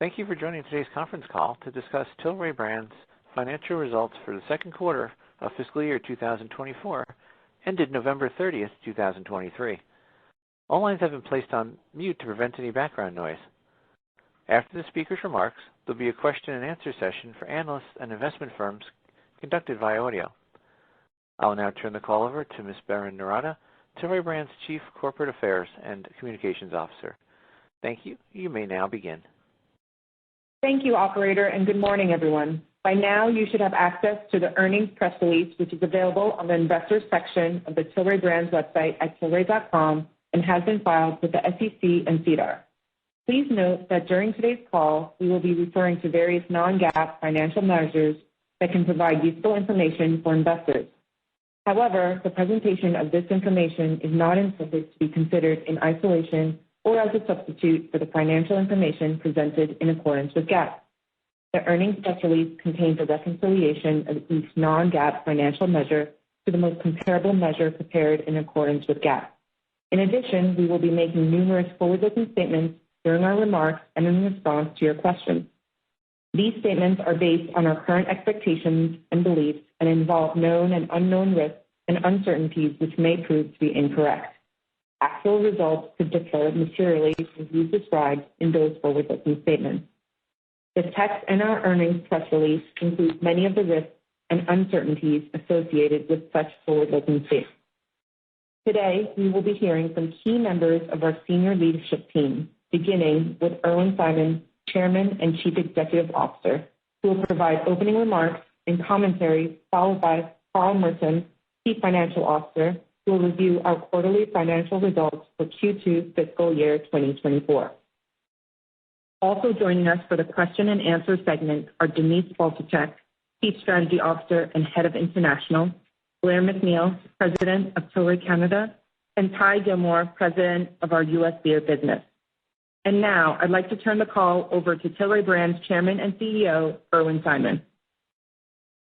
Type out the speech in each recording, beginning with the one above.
Thank you for joining today's conference call to discuss Tilray Brands' financial results for the second quarter of fiscal year 2024, ended November 30th, 2023. All lines have been placed on mute to prevent any background noise. After the speaker's remarks, there'll be a question-and-answer session for analysts and investment firms conducted via audio. I will now turn the call over to Ms. Berrin Noorata, Tilray Brands' Chief Corporate Affairs and Communications Officer. Thank you. You may now begin. Thank you, operator, and good morning, everyone. By now, you should have access to the earnings press release, which is available on the investors section of the Tilray Brands website at tilray.com and has been filed with the SEC and SEDAR. Please note that during today's call, we will be referring to various non-GAAP financial measures that can provide useful information for investors. However, the presentation of this information is not intended to be considered in isolation or as a substitute for the financial information presented in accordance with GAAP. The earnings press release contains a reconciliation of each non-GAAP financial measure to the most comparable measure prepared in accordance with GAAP. In addition, we will be making numerous forward-looking statements during our remarks and in response to your questions. These statements are based on our current expectations and beliefs and involve known and unknown risks and uncertainties which may prove to be incorrect. Actual results could differ materially from those described in those forward-looking statements. The text in our earnings press release includes many of the risks and uncertainties associated with such forward-looking statements. Today, we will be hearing from key members of our senior leadership team, beginning with Irwin Simon, Chairman and Chief Executive Officer, who will provide opening remarks and commentary, followed by Carl Merton, Chief Financial Officer, who will review our quarterly financial results for Q2 fiscal year 2024. Also joining us for the question and answer segment are Denise Faltischek, Chief Strategy Officer and Head of International, Blair MacNeil, President of Tilray Canada, and Ty Gilmore, President of our U.S. beer business. And now, I'd like to turn the call over to Tilray Brands Chairman and CEO, Irwin Simon.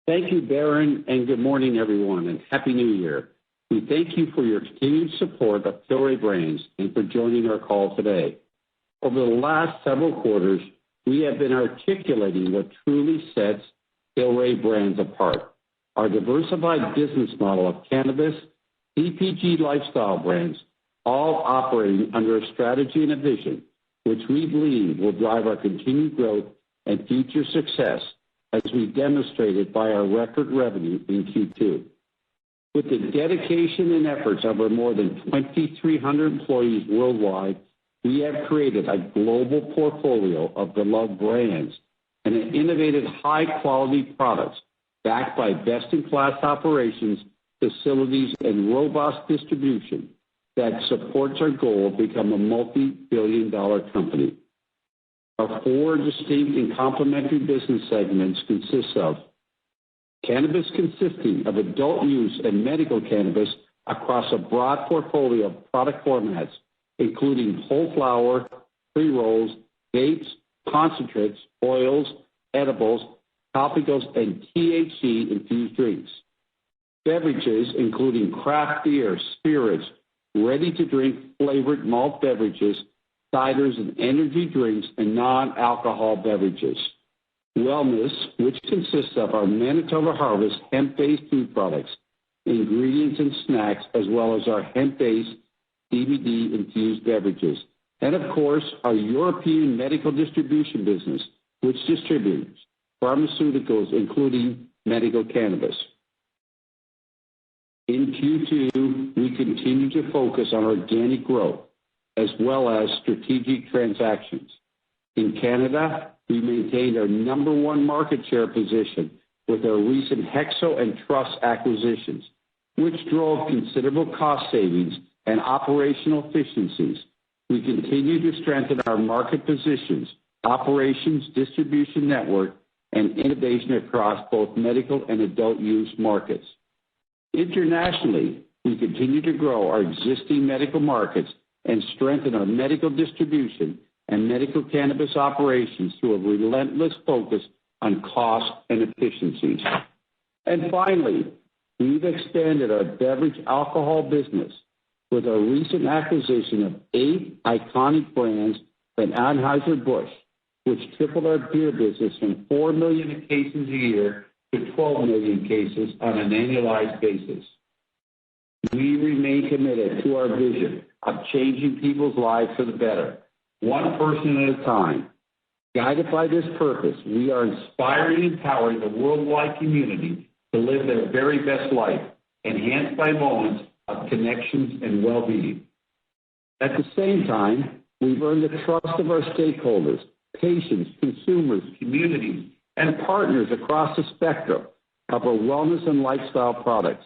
Thank you, Berrin, and good morning, everyone, and Happy New Year. We thank you for your continued support of Tilray Brands and for joining our call today. Over the last several quarters, we have been articulating what truly sets Tilray Brands apart: our diversified business model of cannabis, CPG lifestyle brands, all operating under a strategy and a vision, which we believe will drive our continued growth and future success, as we demonstrated by our record revenue in Q2. With the dedication and efforts of our more than 2,300 employees worldwide, we have created a global portfolio of beloved brands and an innovative high-quality products backed by best-in-class operations, facilities, and robust distribution that supports our goal of becoming a multi-billion-dollar company. Our four distinct and complementary business segments consist of cannabis, consisting of adult use and medical cannabis across a broad portfolio of product formats, including whole flower, pre-rolls, vapes, concentrates, oils, edibles, topicals, and THC-infused drinks. Beverages, including craft beer, spirits, ready-to-drink flavored malt beverages, ciders and energy drinks, and non-alcohol beverages. Wellness, which consists of our Manitoba Harvest hemp-based food products, ingredients and snacks, as well as our hemp-based CBD-infused beverages. And, of course, our European medical distribution business, which distributes pharmaceuticals, including medical cannabis. In Q2, we continue to focus on organic growth as well as strategic transactions. In Canada, we maintained our number one market share position with our recent Hexo and Truss acquisitions, which drove considerable cost savings and operational efficiencies. We continue to strengthen our market positions, operations, distribution network, and innovation across both medical and adult use markets. Internationally, we continue to grow our existing medical markets and strengthen our medical distribution and medical cannabis operations through a relentless focus on cost and efficiencies. And finally, we've expanded our beverage alcohol business with our recent acquisition of 8 iconic brands from Anheuser-Busch, which tripled our beer business from 4 million cases a year to 12 million cases on an annualized basis. We remain committed to our vision of changing people's lives for the better, one person at a time. Guided by this purpose, we are inspiring and empowering the worldwide community to live their very best life, enhanced by moments of connections and well-being. At the same time, we've earned the trust of our stakeholders, patients, consumers, communities, and partners across the spectrum of our wellness and lifestyle products.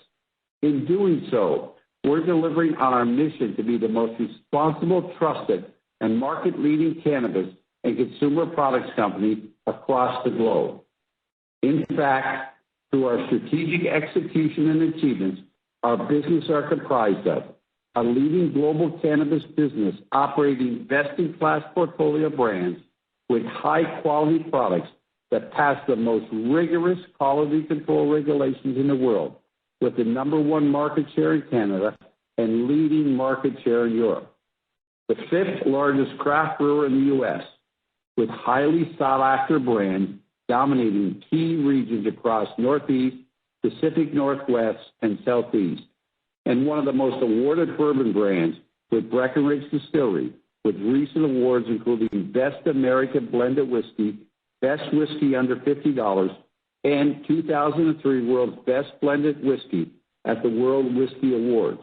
In doing so, we're delivering on our mission to be the most responsible, trusted, and market-leading cannabis and consumer products company across the globe. In fact, through our strategic execution and achievements, our business are comprised of a leading global cannabis business operating best-in-class portfolio brands with high-quality products that pass the most rigorous quality control regulations in the world, with the #1 market share in Canada and leading market share in Europe. The 5th largest craft brewer in the U.S., with highly sought-after brands dominating key regions across Northeast, Pacific Northwest, and Southeast, and one of the most awarded bourbon brands with Breckenridge Distillery, with recent awards including Best American Blended Whiskey, Best Whiskey Under $50, and 2003 World's Best Blended Whiskey at the World Whiskey Awards.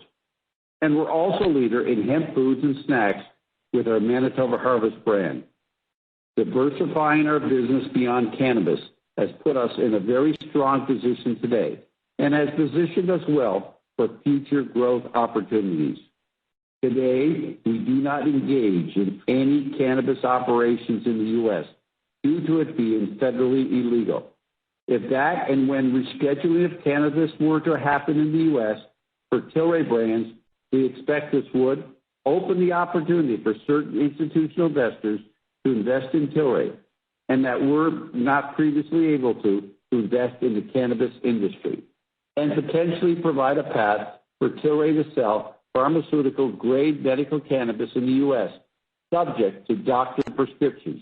And we're also leader in hemp foods and snacks with our Manitoba Harvest brand. Diversifying our business beyond cannabis has put us in a very strong position today and has positioned us well for future growth opportunities. Today, we do not engage in any cannabis operations in the U.S. due to it being federally illegal. If that and when rescheduling of cannabis were to happen in the U.S. for Tilray brands, we expect this would open the opportunity for certain institutional investors to invest in Tilray, and that were not previously able to invest in the cannabis industry, and potentially provide a path for Tilray to sell pharmaceutical-grade medical cannabis in the U.S., subject to doctor prescriptions.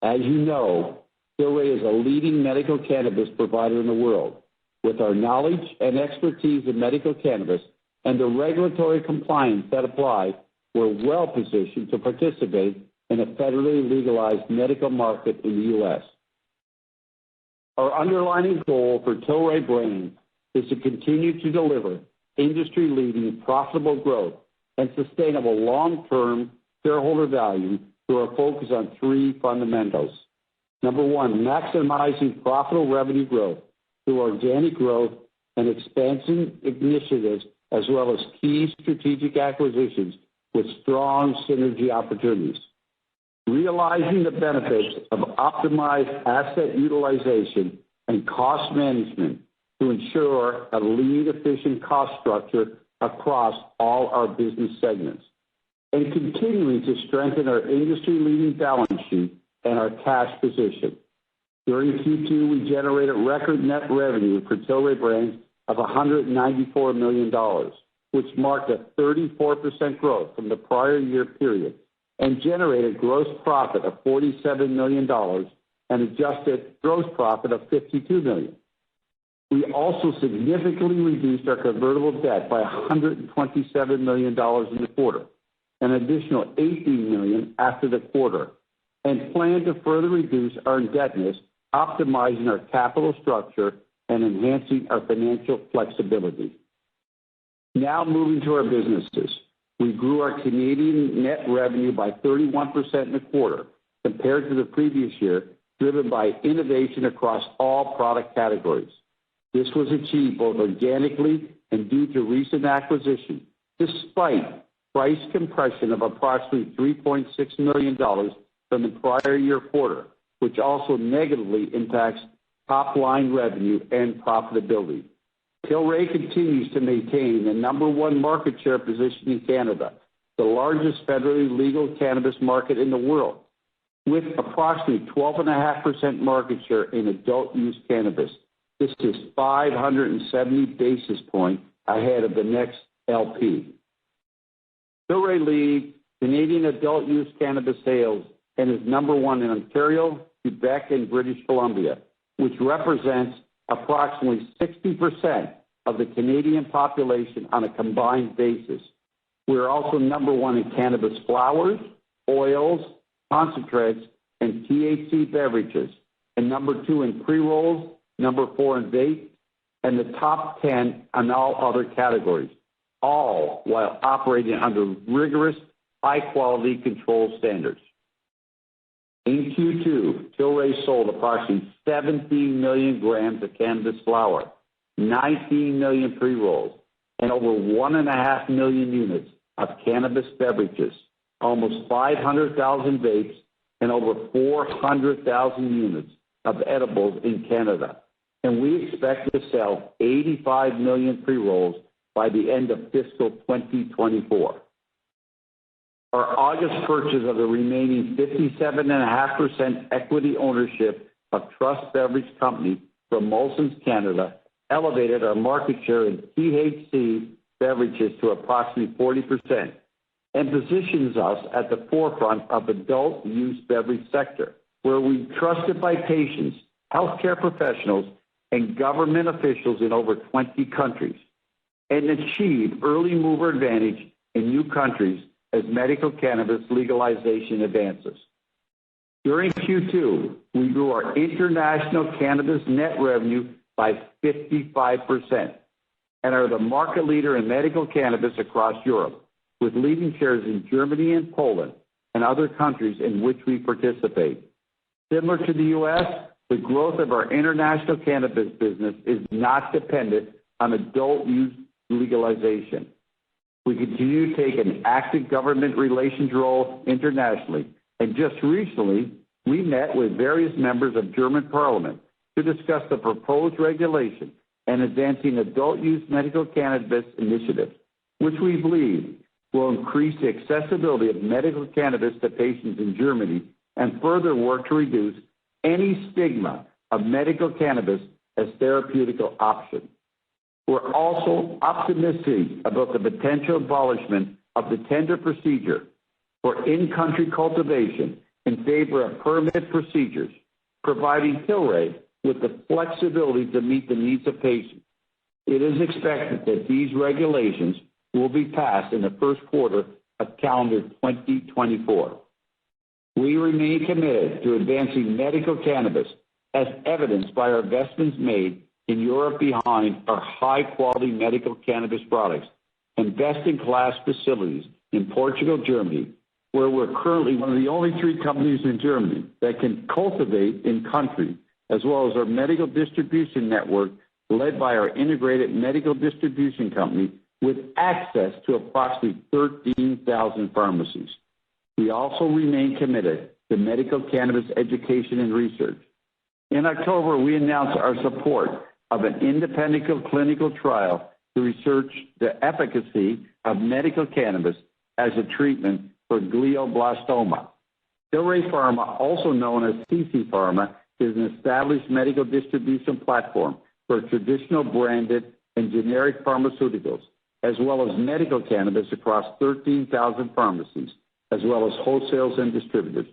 As you know, Tilray is a leading medical cannabis provider in the world. With our knowledge and expertise in medical cannabis and the regulatory compliance that apply, we're well positioned to participate in a federally legalized medical market in the U.S. Our underlying goal for Tilray brands is to continue to deliver industry-leading profitable growth and sustainable long-term shareholder value through our focus on 3 fundamentals. #1, maximizing profitable revenue growth through organic growth and expansion initiatives, as well as key strategic acquisitions with strong synergy opportunities. Realizing the benefits of optimized asset utilization and cost management to ensure a lean, efficient cost structure across all our business segments, and continuing to strengthen our industry-leading balance sheet and our cash position. During Q2, we generated record net revenue for Tilray brands of $194 million, which marked a 34% growth from the prior year period, and generated gross profit of $47 million and adjusted gross profit of $52 million. We also significantly reduced our convertible debt by $127 million in the quarter, an additional $18 million after the quarter, and plan to further reduce our indebtedness, optimizing our capital structure and enhancing our financial flexibility. Now moving to our businesses. We grew our Canadian net revenue by 31% in the quarter compared to the previous year, driven by innovation across all product categories. This was achieved both organically and due to recent acquisitions, despite price compression of approximately $3.6 million from the prior year quarter, which also negatively impacts top-line revenue and profitability. Tilray continues to maintain the #1 market share position in Canada, the largest federally legal cannabis market in the world, with approximately 12.5% market share in adult use cannabis. This is 570 basis points ahead of the next LP. Tilray leads Canadian adult use cannabis sales and is number one in Ontario, Quebec, and British Columbia, which represents approximately 60% of the Canadian population on a combined basis. We are also number one in cannabis flowers, oils, concentrates, and THC beverages, and number two in pre-rolls, number four in vape, and the top 10 on all other categories, all while operating under rigorous, high-quality control standards. In Q2, Tilray sold approximately 17 million grams of cannabis flower, 19 million pre-rolls, and over 1.5 million units of cannabis beverages, almost 500,000 vapes, and over 400,000 units of edibles in Canada. And we expect to sell 85 million pre-rolls by the end of fiscal 2024. Our August purchase of the remaining 57.5% equity ownership of Trust Beverage Company from Molson's Canada elevated our market share in THC beverages to approximately 40% and positions us at the forefront of the adult use beverage sector, where we're trusted by patients, healthcare professionals, and government officials in over 20 countries, and achieve early mover advantage in new countries as medical cannabis legalization advances. During Q2, we grew our international cannabis net revenue by 55% and are the market leader in medical cannabis across Europe, with leading shares in Germany and Poland and other countries in which we participate. Similar to the U.S., the growth of our international cannabis business is not dependent on adult use legalization. We continue to take an active government relations role internationally, and just recently, we met with various members of German Parliament to discuss the proposed regulation and advancing adult use medical cannabis initiatives, which we believe will increase the accessibility of medical cannabis to patients in Germany and further work to reduce any stigma of medical cannabis as therapeutic option. We're also optimistic about the potential abolishment of the tender procedure for in-country cultivation in favor of permit procedures, providing Tilray with the flexibility to meet the needs of patients. It is expected that these regulations will be passed in the first quarter of calendar 2024. We remain committed to advancing medical cannabis as evidenced by our investments made in Europe behind our high-quality medical cannabis products and best-in-class facilities in Portugal, Germany, where we're currently one of the only 3 companies in Germany that can cultivate in country, as well as our medical distribution network led by our integrated medical distribution company with access to approximately 13,000 pharmacies. We also remain committed to medical cannabis education and research. In October, we announced our support of an independent clinical trial to research the efficacy of medical cannabis as a treatment for glioblastoma. Tilray Pharma, also known as CC Pharma, is an established medical distribution platform for traditional branded and generic pharmaceuticals, as well as medical cannabis across 13,000 pharmacies, as well as wholesalers and distributors.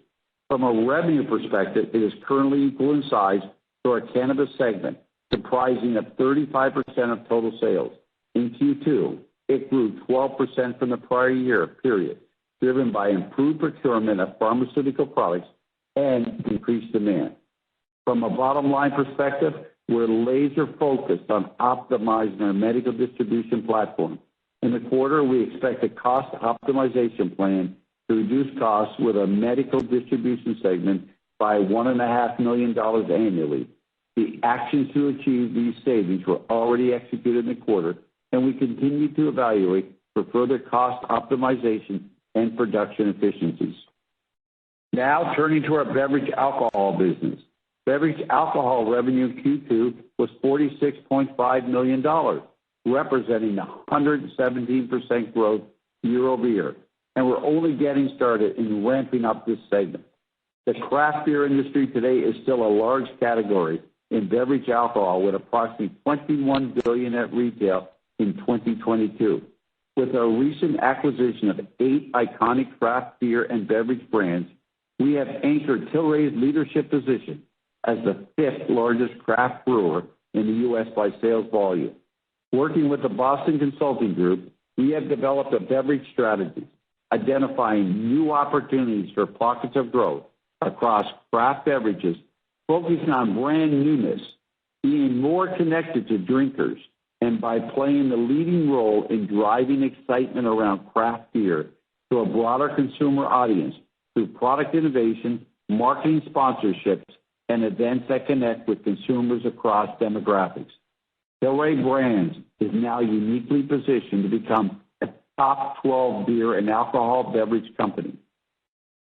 From a revenue perspective, it is currently equal in size to our cannabis segment, comprising of 35% of total sales. In Q2, it grew 12% from the prior year period, driven by improved procurement of pharmaceutical products and increased demand. From a bottom-line perspective, we're laser-focused on optimizing our medical distribution platform. In the quarter, we expect a cost optimization plan to reduce costs with our medical distribution segment by $1.5 million annually. The actions to achieve these savings were already executed in the quarter, and we continue to evaluate for further cost optimization and production efficiencies. Now turning to our beverage alcohol business. Beverage alcohol revenue in Q2 was $46.5 million, representing 117% growth year over year, and we're only getting started in ramping up this segment. The craft beer industry today is still a large category in beverage alcohol, with approximately $21 billion at retail in 2022. With our recent acquisition of 8 iconic craft beer and beverage brands, we have anchored Tilray's leadership position as the 5th largest craft brewer in the U.S. by sales volume. Working with the Boston Consulting Group, we have developed a beverage strategy, identifying new opportunities for pockets of growth across craft beverages, focusing on brand newness, being more connected to drinkers, and by playing the leading role in driving excitement around craft beer to a broader consumer audience through product innovation, marketing sponsorships, and events that connect with consumers across demographics. Tilray Brands is now uniquely positioned to become a top 12 beer and alcohol beverage company.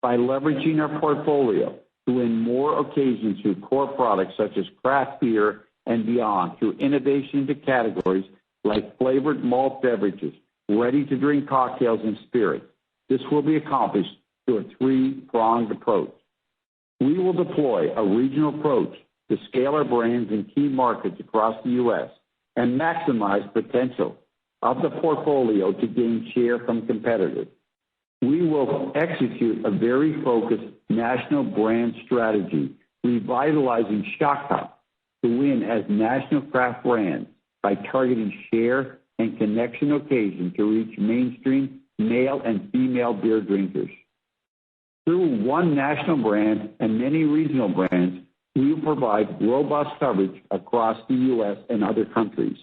By leveraging our portfolio to win more occasions through core products such as craft beer and beyond, through innovation into categories like flavored malt beverages, ready-to-drink cocktails, and spirits, this will be accomplished through a three-pronged approach. We will deploy a regional approach to scale our brands in key markets across the U.S. and maximize potential of the portfolio to gain share from competitors. We will execute a very focused national brand strategy, revitalizing Shock Top to win as national craft brands by targeting share and connection occasion to reach mainstream male and female beer drinkers. Through one national brand and many regional brands, we will provide robust coverage across the U.S. and other countries.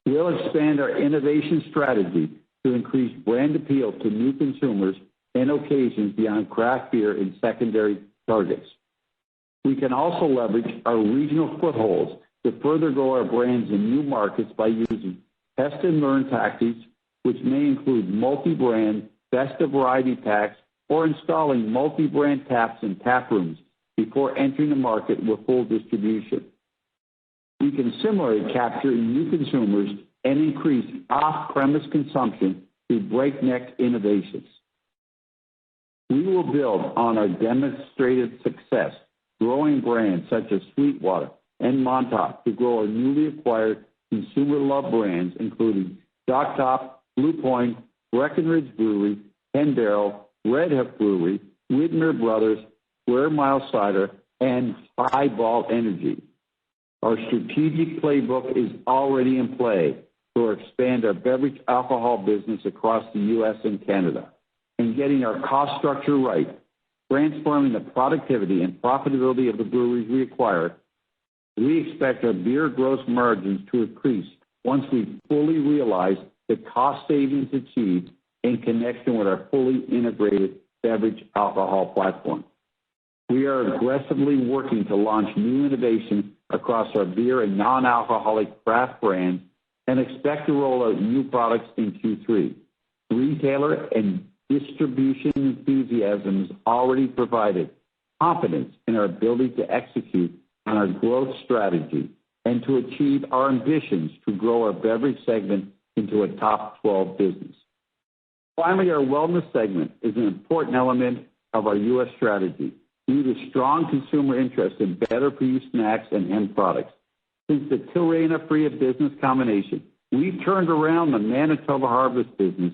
We'll expand our innovation strategy to increase brand appeal to new consumers and occasions beyond craft beer and secondary targets. We can also leverage our regional footholds to further grow our brands in new markets by using test and learn tactics, which may include multi-brand, best of variety packs, or installing multi-brand taps in tap rooms before entering the market with full distribution. We can similarly capture new consumers and increase off-premise consumption through breakneck innovations. We will build on our demonstrated success, growing brands such as Sweetwater and Montauk to grow our newly acquired consumer-loved brands, including Shock Top, Blue Point, Breckenridge Brewery, 10 Barrel, Red Hook Brewery, Widmer Brothers, Square Mile Cider, and Highball Energy. Our strategic playbook is already in play to expand our beverage alcohol business across the U.S. and Canada, and getting our cost structure right, transforming the productivity and profitability of the breweries we acquire. We expect our beer gross margins to increase once we fully realize the cost savings achieved in connection with our fully integrated beverage alcohol platform. We are aggressively working to launch new innovation across our beer and non-alcoholic craft brands and expect to roll out new products in Q3. Retailer and distribution enthusiasm has already provided confidence in our ability to execute on our growth strategy and to achieve our ambitions to grow our beverage segment into a top 12 business. Finally, our wellness segment is an important element of our U.S. strategy due to strong consumer interest in better-for-you snacks and hemp products. Since the Tilray and Aphria business combination, we've turned around the Manitoba Harvest business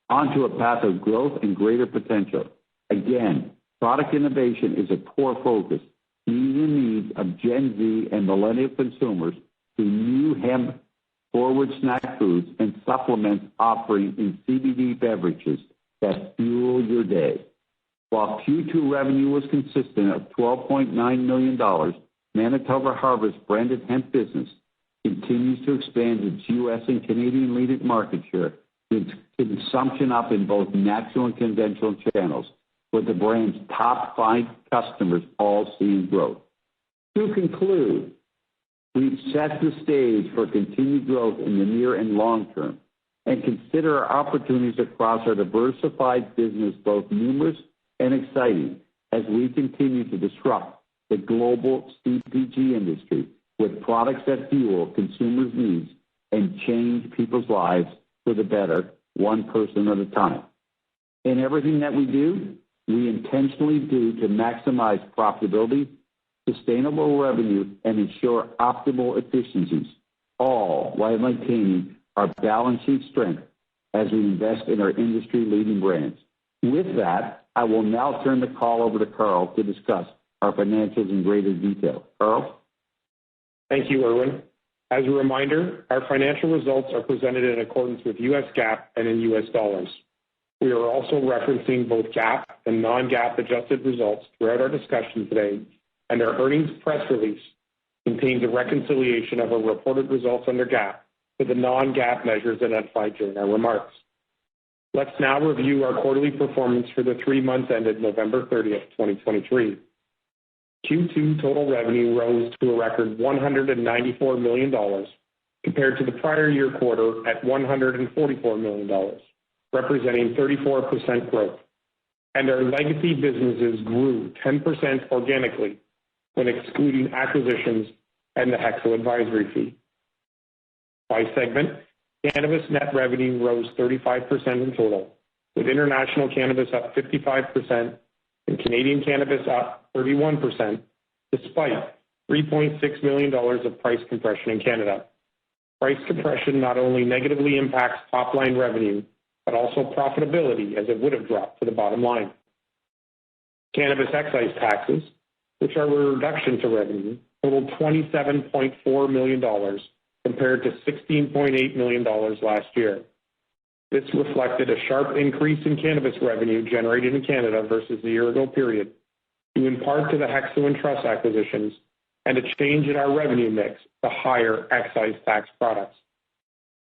onto a path of growth and greater potential. Again, product innovation is a core focus, meeting the needs of Gen Z and millennial consumers through new hemp-forward snack foods and supplements offering in CBD beverages that fuel your day. While Q2 revenue was consistent of $12.9 million, Manitoba Harvest branded hemp business continues to expand its U.S. and Canadian leading market share, with consumption up in both natural and conventional channels, with the brand's top 5 customers all seeing growth. To conclude, we've set the stage for continued growth in the near and long term and consider our opportunities across our diversified business both numerous and exciting as we continue to disrupt the global CPG industry with products that fuel consumers' needs and change people's lives for the better, one person at a time. In everything that we do, we intentionally do to maximize profitability, sustainable revenue, and ensure optimal efficiencies, all while maintaining our balance sheet strength as we invest in our industry-leading brands. With that, I will now turn the call over to Carl to discuss our financials in greater detail. Carl? Thank you, Irwin. As a reminder, our financial results are presented in accordance with U.S. GAAP and in U.S. dollars. We are also referencing both GAAP and non-GAAP adjusted results throughout our discussion today, and our earnings press release contains a reconciliation of our reported results under GAAP to the non-GAAP measures identified during our remarks. Let's now review our quarterly performance for the 3 months ended November 30th, 2023. Q2 total revenue rose to a record $194 million compared to the prior year quarter at $144 million, representing 34% growth. And our legacy businesses grew 10% organically when excluding acquisitions and the HEXO advisory fee. By segment, cannabis net revenue rose 35% in total, with international cannabis up 55% and Canadian cannabis up 31%, despite $3.6 million of price compression in Canada. Price compression not only negatively impacts top-line revenue, but also profitability, as it would have dropped to the bottom line. Cannabis excise taxes, which are a reduction to revenue, totaled $27.4 million compared to $16.8 million last year. This reflected a sharp increase in cannabis revenue generated in Canada versus the year-ago period, due in part to the HEXO and Trust acquisitions and a change in our revenue mix to higher excise tax products.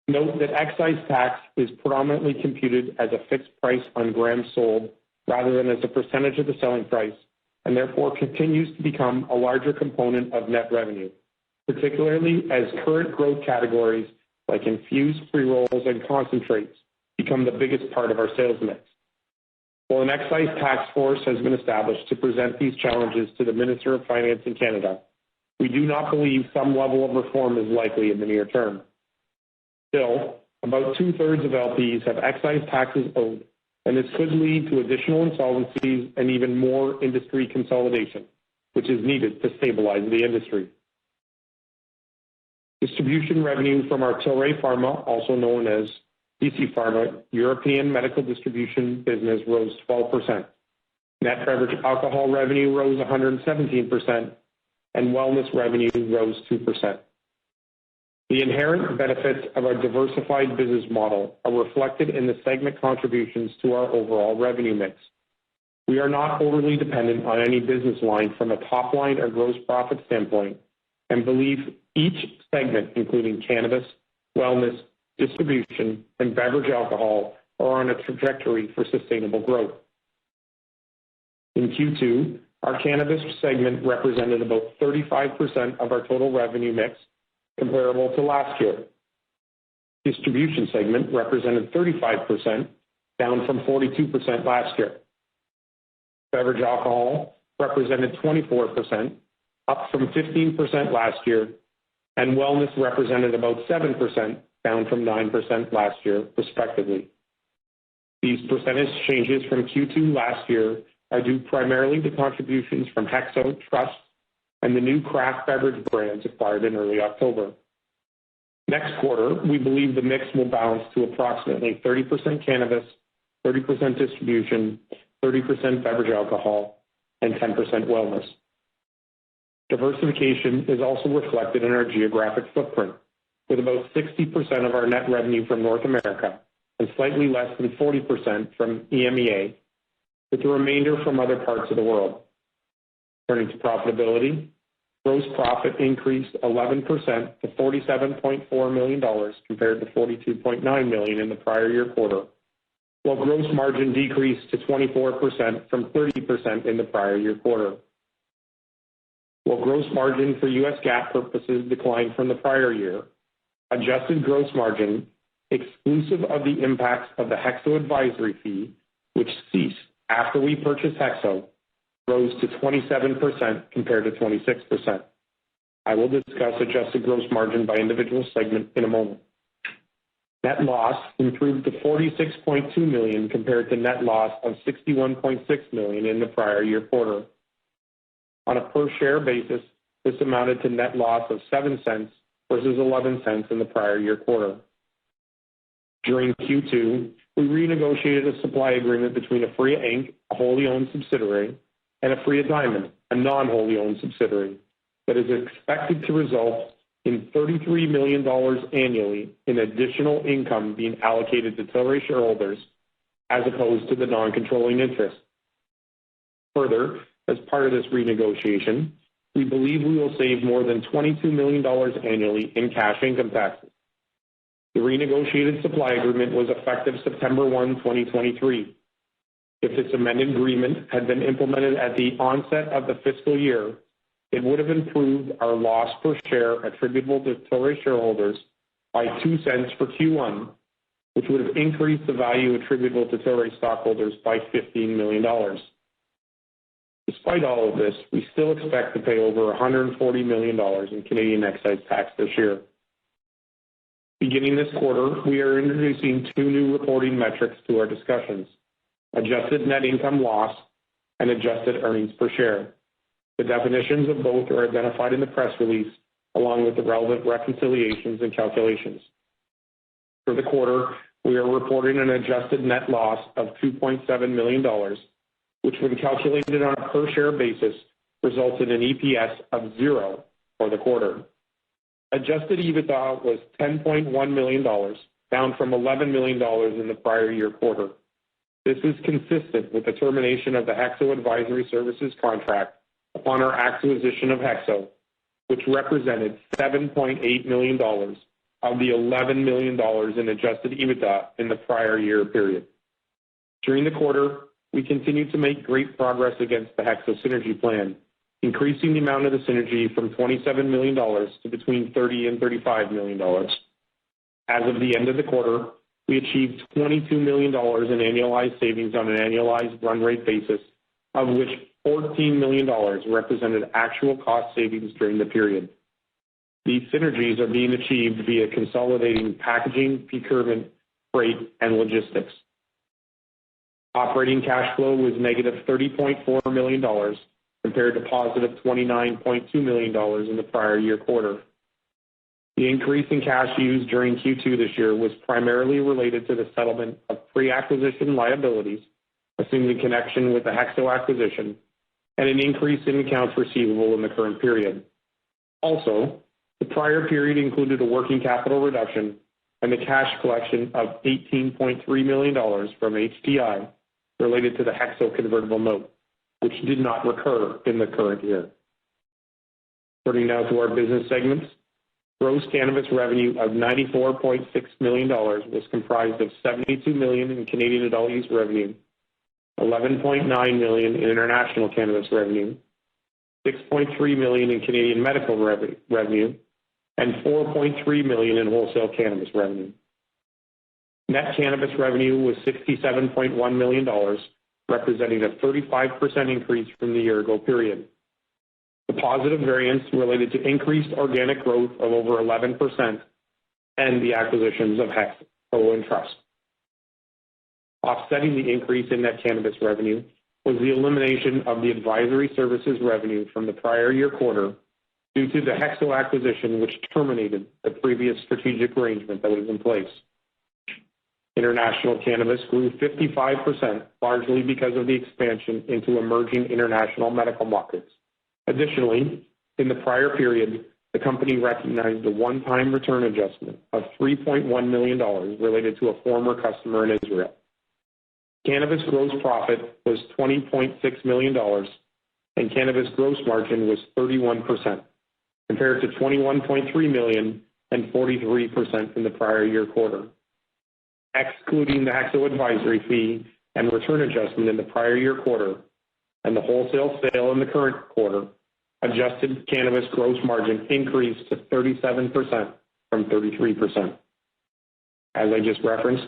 Note that excise tax is predominantly computed as a fixed price on grams sold rather than as a percentage of the selling price, and therefore continues to become a larger component of net revenue, particularly as current growth categories like infused pre-rolls and concentrates become the biggest part of our sales mix. While an excise task force has been established to present these challenges to the Minister of Finance in Canada, we do not believe some level of reform is likely in the near term. Still, about two-thirds of LPs have excise taxes owed, and this could lead to additional insolvencies and even more industry consolidation, which is needed to stabilize the industry. Distribution revenue from our Tilray Pharma, also known as BC Pharma, European medical distribution business rose 12%. Net beverage alcohol revenue rose 117%, and wellness revenue rose 2%. The inherent benefits of our diversified business model are reflected in the segment contributions to our overall revenue mix. We are not overly dependent on any business line from a top-line or gross profit standpoint, and believe each segment, including cannabis, wellness, distribution, and beverage alcohol, are on a trajectory for sustainable growth. In Q2, our cannabis segment represented about 35% of our total revenue mix, comparable to last year. Distribution segment represented 35%, down from 42% last year. Beverage alcohol represented 24%, up from 15% last year, and wellness represented about 7%, down from 9% last year, respectively. These percentage changes from Q2 last year are due primarily to contributions from HEXO, Trust, and the new craft beverage brands acquired in early October. Next quarter, we believe the mix will balance to approximately 30% cannabis, 30% distribution, 30% beverage alcohol, and 10% wellness. Diversification is also reflected in our geographic footprint, with about 60% of our net revenue from North America and slightly less than 40% from EMEA, with the remainder from other parts of the world. Turning to profitability, gross profit increased 11% to $47.4 million compared to $42.9 million in the prior year quarter, while gross margin decreased to 24% from 30% in the prior year quarter. While gross margin for U.S. GAAP purposes declined from the prior year, adjusted gross margin, exclusive of the impacts of the HEXO advisory fee, which ceased after we purchased HEXO, rose to 27% compared to 26%. I will discuss adjusted gross margin by individual segment in a moment. Net loss improved to $46.2 million compared to net loss of $61.6 million in the prior year quarter. On a per-share basis, this amounted to net loss of 7 cents versus 11 cents in the prior year quarter. During Q2, we renegotiated a supply agreement between Aphria Inc., a wholly owned subsidiary, and Aphria Diamond, a non-wholly owned subsidiary, that is expected to result in $33 million annually in additional income being allocated to Tilray shareholders as opposed to the non-controlling interest. Further, as part of this renegotiation, we believe we will save more than $22 million annually in cash income taxes. The renegotiated supply agreement was effective September 1, 2023. If this amended agreement had been implemented at the onset of the fiscal year, it would have improved our loss per share attributable to Tilray shareholders by 2 cents for Q1, which would have increased the value attributable to Tilray stockholders by $15 million. Despite all of this, we still expect to pay over $140 million in Canadian excise tax this year. Beginning this quarter, we are introducing 2 new reporting metrics to our discussions: adjusted net income loss and adjusted earnings per share. The definitions of both are identified in the press release, along with the relevant reconciliations and calculations. For the quarter, we are reporting an adjusted net loss of $2.7 million, which when calculated on a per-share basis, resulted in EPS of 0 for the quarter. Adjusted EBITDA was $10.1 million, down from $11 million in the prior year quarter. This is consistent with the termination of the HEXO Advisory Services contract upon our acquisition of HEXO, which represented $7.8 million of the $11 million in adjusted EBITDA in the prior year period. During the quarter, we continued to make great progress against the HEXO synergy plan, increasing the amount of the synergy from $27 million to between $30 and $35 million. As of the end of the quarter, we achieved $22 million in annualized savings on an annualized run rate basis, of which $14 million represented actual cost savings during the period. These synergies are being achieved via consolidating packaging, procurement, freight, and logistics. Operating cash flow was negative $30.4 million compared to positive $29.2 million in the prior year quarter. The increase in cash used during Q2 this year was primarily related to the settlement of pre-acquisition liabilities assumed in connection with the HEXO acquisition and an increase in accounts receivable in the current period. Also, the prior period included a working capital reduction and the cash collection of $18.3 million from HDI related to the HEXO convertible note, which did not recur in the current year. Turning now to our business segments, gross cannabis revenue of $94.6 million was comprised of $72 million in Canadian adult use revenue, $11.9 million in international cannabis revenue, $6.3 million in Canadian medical revenue, and $4.3 million in wholesale cannabis revenue. Net cannabis revenue was $67.1 million, representing a 35% increase from the year-ago period. The positive variance related to increased organic growth of over 11% and the acquisitions of HEXO and Trust. Offsetting the increase in net cannabis revenue was the elimination of the advisory services revenue from the prior year quarter due to the HEXO acquisition, which terminated the previous strategic arrangement that was in place. International cannabis grew 55%, largely because of the expansion into emerging international medical markets. Additionally, in the prior period, the company recognized a one-time return adjustment of $3.1 million related to a former customer in Israel. Cannabis gross profit was $20.6 million, and cannabis gross margin was 31%, compared to $21.3 million and 43% in the prior year quarter. Excluding the HEXO advisory fee and return adjustment in the prior year quarter and the wholesale sale in the current quarter, adjusted cannabis gross margin increased to 37% from 33%. As I just referenced,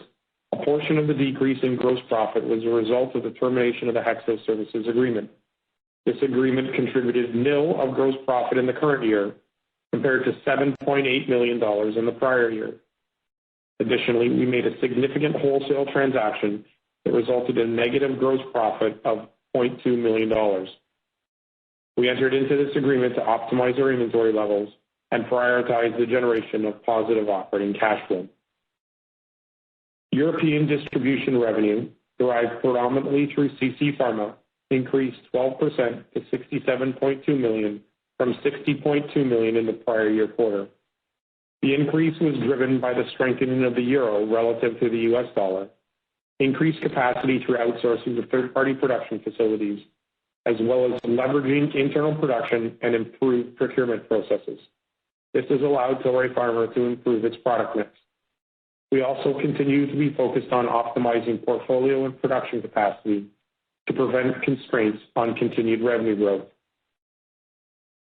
a portion of the decrease in gross profit was a result of the termination of the HEXO services agreement. This agreement contributed nil of gross profit in the current year compared to $7.8 million in the prior year. Additionally, we made a significant wholesale transaction that resulted in negative gross profit of $0.2 million. We entered into this agreement to optimize our inventory levels and prioritize the generation of positive operating cash flow. European distribution revenue, derived predominantly through CC Pharma, increased 12% to $67.2 million from $60.2 million in the prior year quarter. The increase was driven by the strengthening of the euro relative to the US dollar, increased capacity through outsourcing of third-party production facilities, as well as leveraging internal production and improved procurement processes. This has allowed Tilray Pharma to improve its product mix. We also continue to be focused on optimizing portfolio and production capacity to prevent constraints on continued revenue growth.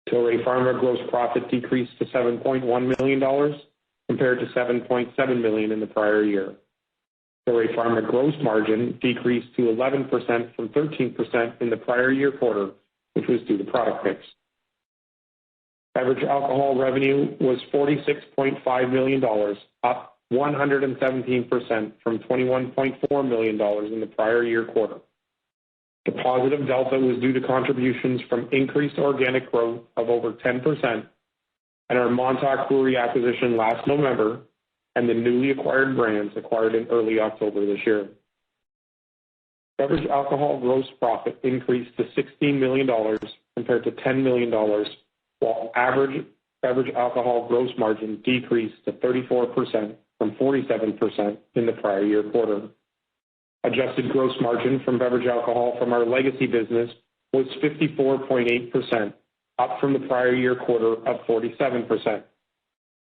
Tilray Pharma gross profit decreased to $7.1 million compared to $7.7 million in the prior year. Tilray Pharma gross margin decreased to 11% from 13% in the prior year quarter, which was due to product mix. Beverage alcohol revenue was $46.5 million, up 117% from $21.4 million in the prior year quarter. The positive delta was due to contributions from increased organic growth of over 10% and our Montauk Brewery acquisition last November and the newly acquired brands acquired in early October this year. Beverage alcohol gross profit increased to $16 million compared to $10 million, while average beverage alcohol gross margin decreased to 34% from 47% in the prior year quarter. Adjusted gross margin from beverage alcohol from our legacy business was 54.8%, up from the prior year quarter of 47%.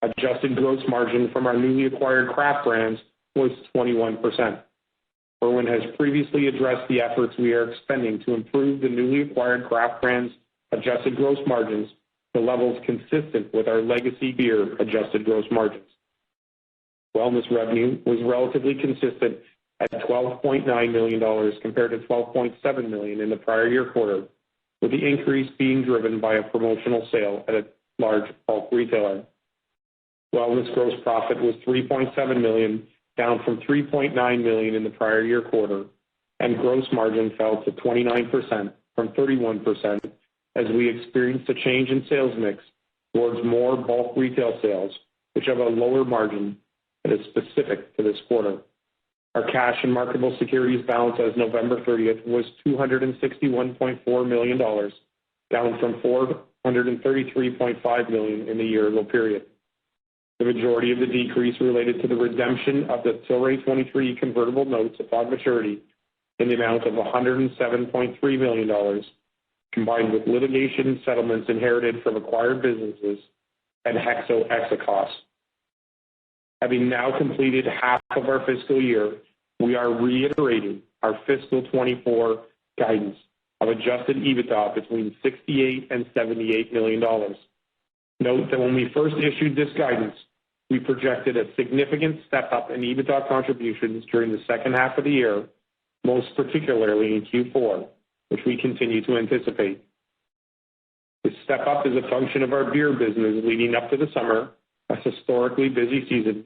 Adjusted gross margin from our newly acquired craft brands was 21%. Irwin has previously addressed the efforts we are expending to improve the newly acquired craft brands' adjusted gross margins to levels consistent with our legacy beer adjusted gross margins. Wellness revenue was relatively consistent at $12.9 million compared to $12.7 million in the prior year quarter, with the increase being driven by a promotional sale at a large bulk retailer. Wellness gross profit was $3.7 million, down from $3.9 million in the prior year quarter, and gross margin fell to 29% from 31% as we experienced a change in sales mix towards more bulk retail sales, which have a lower margin that is specific to this quarter. Our cash and marketable securities balance as November 30th was $261.4 million, down from $433.5 million in the year-ago period. The majority of the decrease related to the redemption of the Tilray 23 convertible notes upon maturity in the amount of $107.3 million, combined with litigation settlements inherited from acquired businesses and Hexo exit costs. Having now completed half of our fiscal year, we are reiterating our fiscal 24 guidance of adjusted EBITDA between $68 and $78 million. Note that when we first issued this guidance, we projected a significant step-up in EBITDA contributions during the second half of the year, most particularly in Q4, which we continue to anticipate. This step-up is a function of our beer business leading up to the summer, a historically busy season,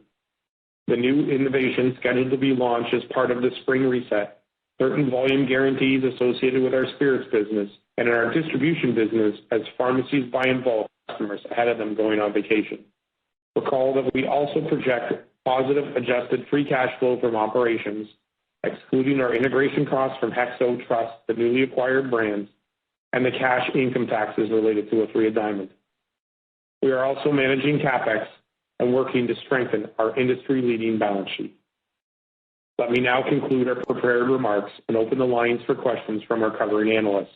the new innovation scheduled to be launched as part of the spring reset, certain volume guarantees associated with our spirits business, and in our distribution business as pharmacies buy in bulk customers ahead of them going on vacation. Recall that we also project positive adjusted free cash flow from operations, excluding our integration costs from Hexo Trust, the newly acquired brands, and the cash income taxes related to Aphria Diamond. We are also managing CapEx and working to strengthen our industry-leading balance sheet. Let me now conclude our prepared remarks and open the lines for questions from our covering analysts.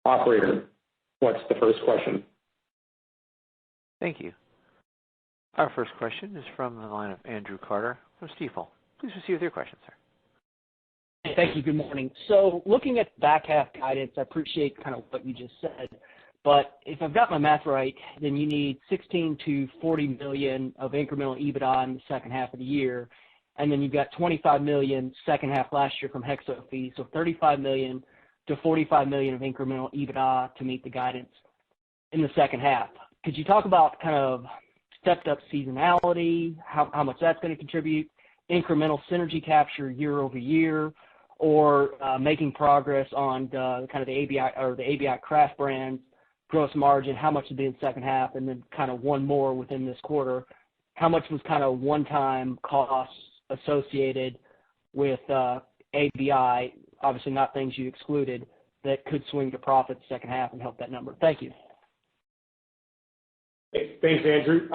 Operator, what's the first question? Thank you. Our first question is from the line of Andrew Carter from Stifel. Please proceed with your question, sir. Thank you. Good morning. So looking at back half guidance, I appreciate kind of what you just said, but if I've got my math right, then you need $16 to $40 million of incremental EBITDA in the second half of the year, and then you've got $25 million second half last year from Hexo fees, so $35 million to $45 million of incremental EBITDA to meet the guidance in the second half. Could you talk about kind of stepped up seasonality, how much that's going to contribute, incremental synergy capture year over year, or making progress on the kind of the ABI or the ABI craft brands gross margin, how much would be in the second half, and then kind of one more within this quarter, how much was kind of one-time costs associated with ABI, obviously not things you excluded, that could swing to profit the second half and help that number? Thank you. Thanks, Andrew.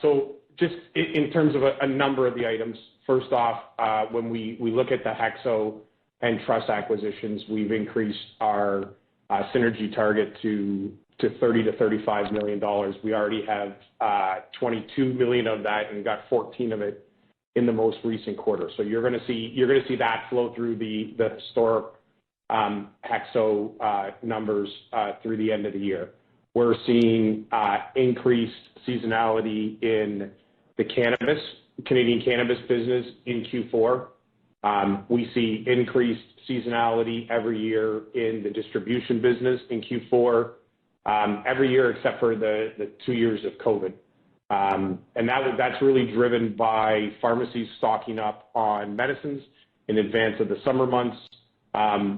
So just in terms of a number of the items, first off, when we look at the Hexo and Trust acquisitions, we've increased our synergy target to $30 to $35 million. We already have $22 million of that and got 14 of it in the most recent quarter. So you're going to see that flow through the historic Hexo numbers through the end of the year. We're seeing increased seasonality in the Canadian cannabis business in Q4. We see increased seasonality every year in the distribution business in Q4, every year except for the 2 years of COVID. And that's really driven by pharmacies stocking up on medicines in advance of the summer months,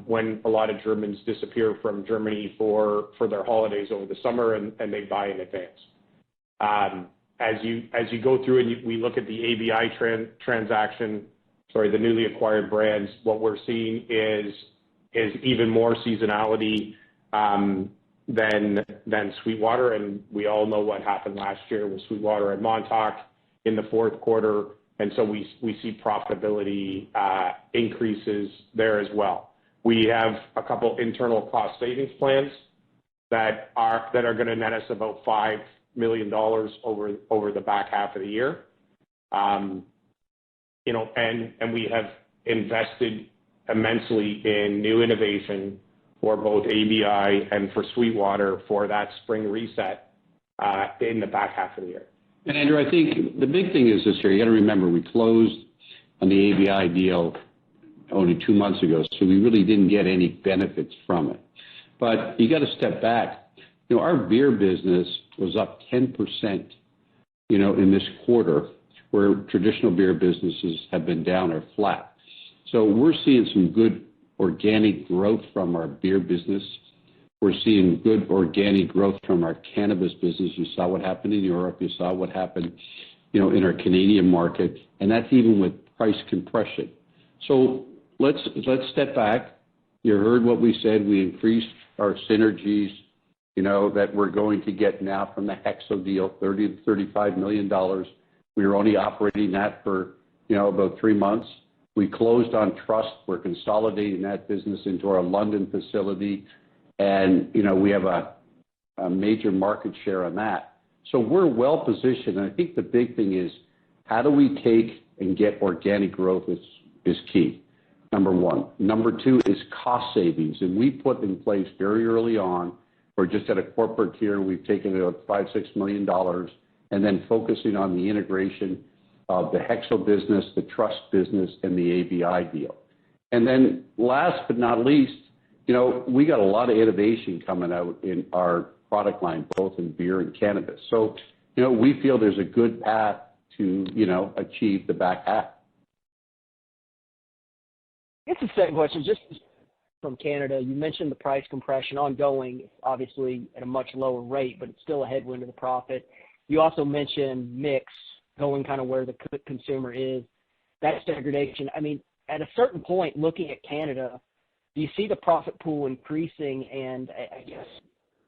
when a lot of Germans disappear from Germany for their holidays over the summer and they buy in advance. As you go through and we look at the ABI transaction, the newly acquired brands, what we're seeing is even more seasonality than Sweetwater, and we all know what happened last year with Sweetwater and Montauk in the fourth quarter, and so we see profitability increases there as well. We have a couple internal cost savings plans that are going to net us about $5 million over the back half of the year. And we have invested immensely in new innovation for both ABI and for Sweetwater for that spring reset in the back half of the year. And Andrew, I think the big thing is this year, you got to remember we closed on the ABI deal only 2 months ago, so we really didn't get any benefits from it. But you got to step back. Our beer business was up 10%, in this quarter, where traditional beer businesses have been down or flat. So we're seeing some good organic growth from our beer business. We're seeing good organic growth from our cannabis business. You saw what happened in Europe. You saw what happened, in our Canadian market, and that's even with price compression. So let's step back. You heard what we said. We increased our synergies, that we're going to get now from the Hexo deal, $30 to $35 million. We were only operating that for, about 3 months. We closed on Trust. We're consolidating that business into our London facility, and, we have a major market share on that. So we're well positioned, and I think the big thing is how do we take and get organic growth is key, number one. Number two is cost savings, and we put in place very early on, or just at a corporate tier, we've taken about $5-6 million, and then focusing on the integration of the Hexo business, the Trust business, and the ABI deal. And then last but not least, we got a lot of innovation coming out in our product line, both in beer and cannabis. So, we feel there's a good path to, achieve the back half. It's a second question, just from Canada. You mentioned the price compression ongoing, obviously at a much lower rate, but it's still a headwind to the profit. You also mentioned mix going kind of where the consumer is. That's degradation. I mean, at a certain point, looking at Canada, do you see the profit pool increasing and, I guess,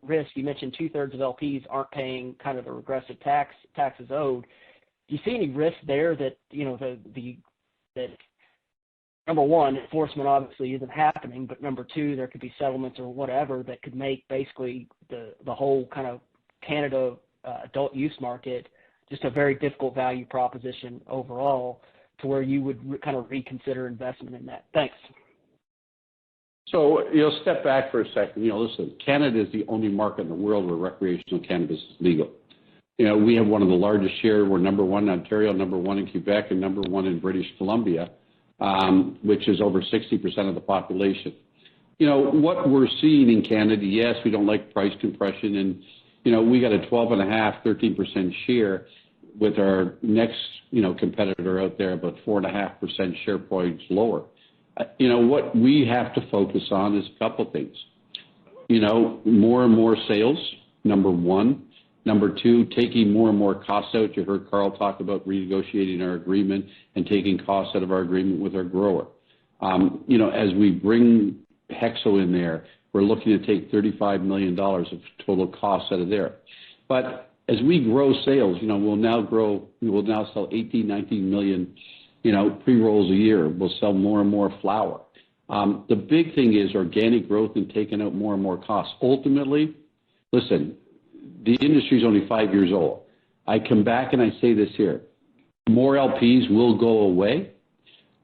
risk? You mentioned 2/3 of LPs aren't paying kind of the regressive taxes owed. Do you see any risk there that, that number one, enforcement obviously isn't happening, but number two, there could be settlements or whatever that could make basically the whole kind of Canada adult use market just a very difficult value proposition overall, to where you would kind of reconsider investment in that? Thanks. So, step back for a second. Listen, Canada is the only market in the world where recreational cannabis is legal. We have one of the largest share. We're number one in Ontario, number one in Quebec, and number one in British Columbia, which is over 60% of the population. What we're seeing in Canada, yes, we don't like price compression, and, we got a 12.5%, 13% share with our next, competitor out there, about 4.5% share points lower. What we have to focus on is a couple things. More and more sales, number one. Number two, taking more and more costs out. You heard Carl talk about renegotiating our agreement and taking costs out of our agreement with our grower. As we bring Hexo in there, we're looking to take $35 million of total costs out of there. But as we grow sales, we will now sell 18, 19 million, pre-rolls a year. We'll sell more and more flower. The big thing is organic growth and taking out more and more costs. Ultimately, listen, the industry is only 5 years old. I come back and I say this here. More LPs will go away.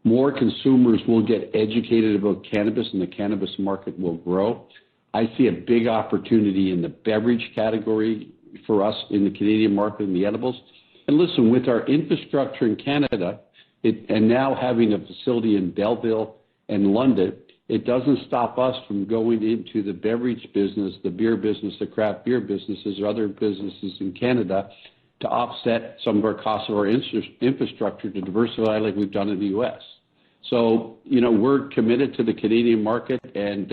More consumers will get educated about cannabis, and the cannabis market will grow. I see a big opportunity in the beverage category for us in the Canadian market in the edibles. And listen, with our infrastructure in Canada and now having a facility in Belleville and London, it doesn't stop us from going into the beverage business, the beer business, the craft beer businesses, or other businesses in Canada to offset some of our costs of our infrastructure to diversify like we've done in the U.S. So, we're committed to the Canadian market, and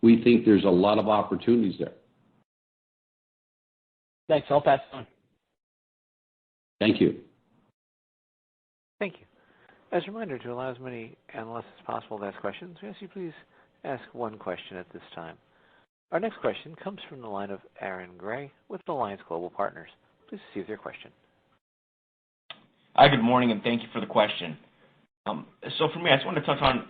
we think there's a lot of opportunities there. Thanks. I'll pass it on. Thank you. Thank you. As a reminder, to allow as many analysts as possible to ask questions, we ask you please ask one question at this time. Our next question comes from the line of Aaron Gray with Alliance Global Partners. Please proceed with your question. Hi, good morning, and thank you for the question. So for me, I just want to touch on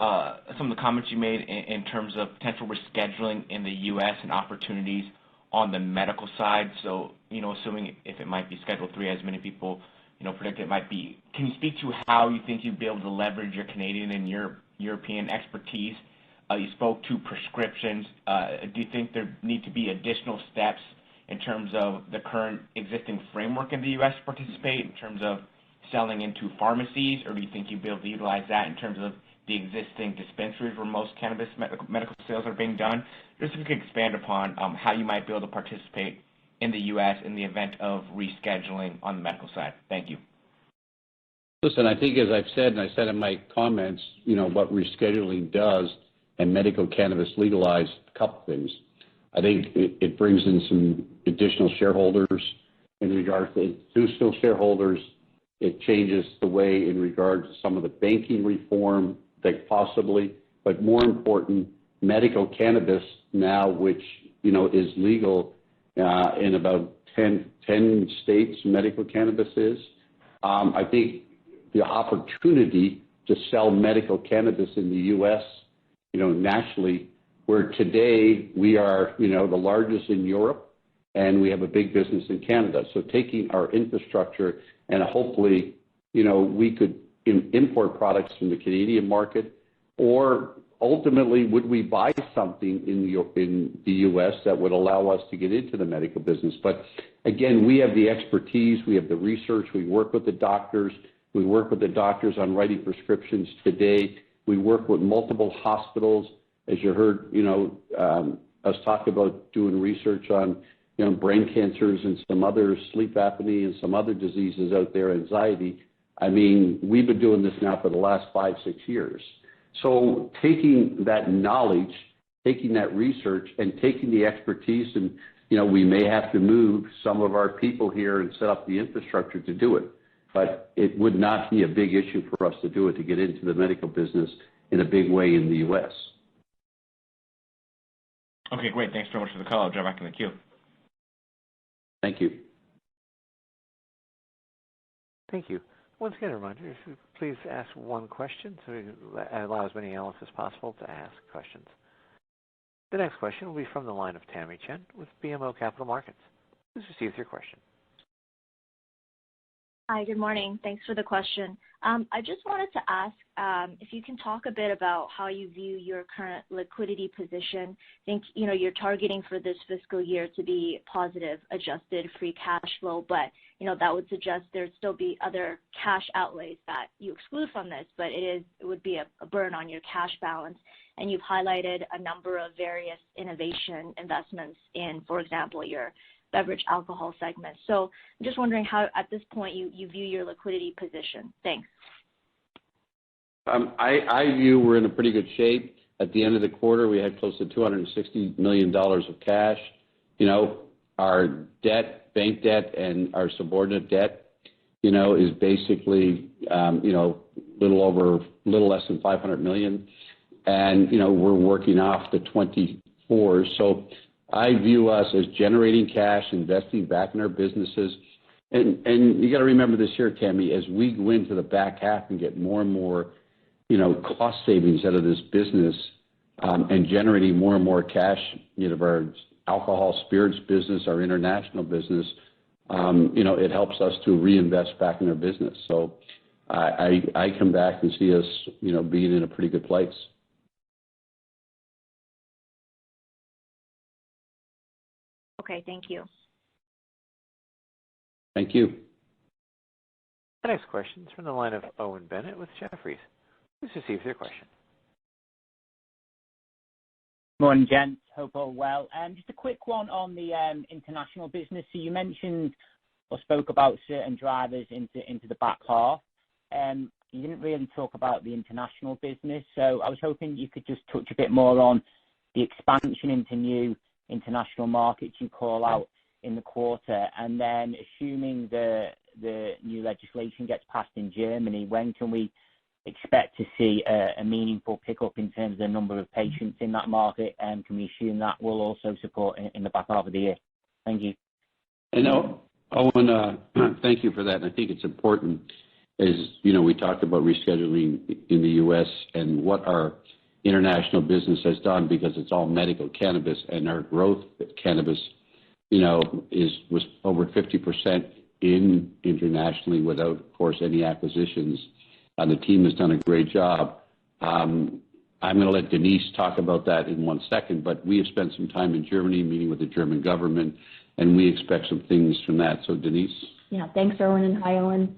some of the comments you made in terms of potential rescheduling in the U.S. and opportunities on the medical side. So, assuming if it might be Schedule 3, as many people predict it might be. Can you speak to how you think you'd be able to leverage your Canadian and European expertise? You spoke to prescriptions. Do you think there need to be additional steps in terms of the current existing framework in the U.S. to participate, in terms of selling into pharmacies, or do you think you'd be able to utilize that in terms of the existing dispensaries where most cannabis medical sales are being done? Just if you could expand upon how you might be able to participate in the U.S. in the event of rescheduling on the medical side. Thank you. Listen, I think as I've said, and I said in my comments, what rescheduling does and medical cannabis legalized, a couple things. I think it brings in some additional shareholders in regards to institutional shareholders. It changes the way in regards to some of the banking reform that possibly, but more important, medical cannabis now, which, is legal in about 10 states, medical cannabis is. I think the opportunity to sell medical cannabis in the U.S., nationally, where today we are, the largest in Europe, and we have a big business in Canada. So taking our infrastructure and hopefully, we could import products from the Canadian market, or ultimately, would we buy something in the U.S. that would allow us to get into the medical business? But again, we have the expertise, we have the research, we work with the doctors, on writing prescriptions today. We work with multiple hospitals, as you heard, us talk about doing research on, brain cancers and some other sleep apnea and some other diseases out there, anxiety. I mean, we've been doing this now for the last 5-6 years. So taking that knowledge, taking that research, and taking the expertise, and, we may have to move some of our people here and set up the infrastructure to do it. But it would not be a big issue for us to do it, to get into the medical business in a big way in the U.S. Okay, great. Thanks very much for the call. I'll drop back in the queue. Thank you. Thank you. Once again, a reminder, if you please ask one question so we allow as many analysts as possible to ask questions. The next question will be from the line of Tammy Chen with BMO Capital Markets. Please proceed with your question. Hi, good morning. Thanks for the question. I just wanted to ask if you can talk a bit about how you view your current liquidity position. I think, you're targeting for this fiscal year to be positive adjusted free cash flow, but, that would suggest there'd still be other cash outlays that you exclude from this, but it would be a burn on your cash balance. And you've highlighted a number of various innovation investments in, for example, your beverage alcohol segment. So I'm just wondering how, at this point, you view your liquidity position. Thanks. I view we're in a pretty good shape. At the end of the quarter, we had close to $260 million of cash. Our debt bank debt and our subordinate debt, is basically, little less than $500 million. And, we're working off the 24. So I view us as generating cash, investing back in our businesses. And you got to remember this here, Tammy, as we go into the back half and get more and more, cost savings out of this business, and generating more and more cash, of our alcohol spirits business, our international business, it helps us to reinvest back in our business. So I come back and see us, being in a pretty good place. Okay, thank you. Thank you. The next question is from the line of Owen Bennett with Jefferies. Please proceed with your question. Morning, gents. Hope all well. Just a quick one on the international business. So you mentioned or spoke about certain drivers into the back half. You didn't really talk about the international business, so I was hoping you could just touch a bit more on the expansion into new international markets you call out in the quarter, and then assuming the new legislation gets passed in Germany, when can we expect to see a meaningful pickup in terms of the number of patients in that market, and can we assume that will also support in the back half of the year? Thank you. Owen, thank you for that. And I think it's important, as we talked about rescheduling in the U.S. and what our international business has done, because it's all medical cannabis, and our growth of cannabis, was over 50% internationally without, of course, any acquisitions. The team has done a great job. I'm going to let Denise talk about that in 1 second, but we have spent some time in Germany meeting with the German government, and we expect some things from that. So, Denise? Yeah, thanks, Irwin, and hi, Owen.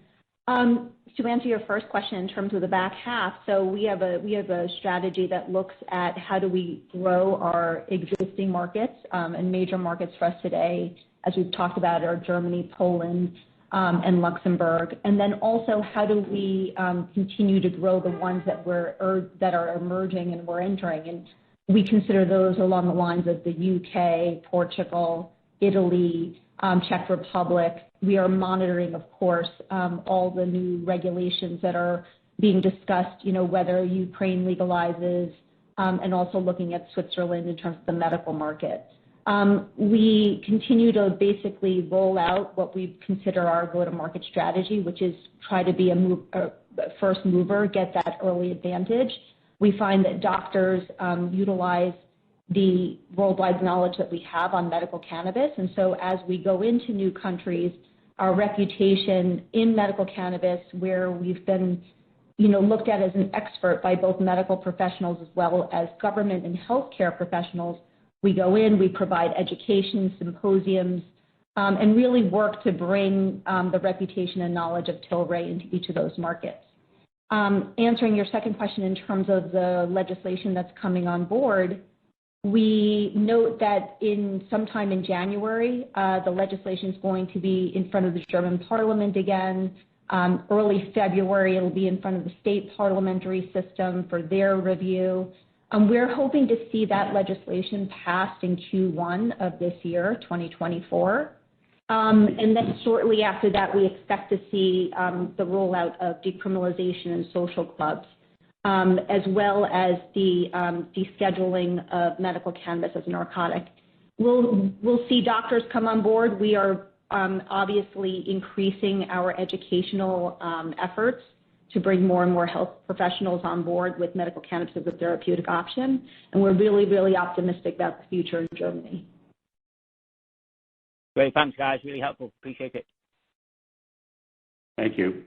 To answer your first question in terms of the back half, so we have a strategy that looks at how do we grow our existing markets, and major markets for us today, as we've talked about, are Germany, Poland, and Luxembourg, and then also how do we continue to grow the ones that are emerging and we're entering, and we consider those along the lines of the UK, Portugal, Italy, Czech Republic. We are monitoring, of course, all the new regulations that are being discussed, whether Ukraine legalizes, and also looking at Switzerland in terms of the medical market. We continue to basically roll out what we consider our go-to-market strategy, which is try to be a first mover, get that early advantage. We find that doctors utilize the worldwide knowledge that we have on medical cannabis, and so as we go into new countries, our reputation in medical cannabis, where we've been looked at as an expert by both medical professionals as well as government and healthcare professionals, we go in, we provide education, symposiums, and really work to bring the reputation and knowledge of Tilray into each of those markets. Answering your second question in terms of the legislation that's coming on board, we note that sometime in January, the legislation is going to be in front of the German Parliament again. Early February, it'll be in front of the state parliamentary system for their review. We're hoping to see that legislation passed in Q1 of this year, 2024. And then shortly after that, we expect to see the rollout of decriminalization in social clubs, as well as the descheduling of medical cannabis as a narcotic. We'll see doctors come on board. We are obviously increasing our educational efforts to bring more and more health professionals on board with medical cannabis as a therapeutic option. And we're really, really optimistic about the future in Germany. Great. Thanks, guys. Really helpful. Appreciate it. Thank you.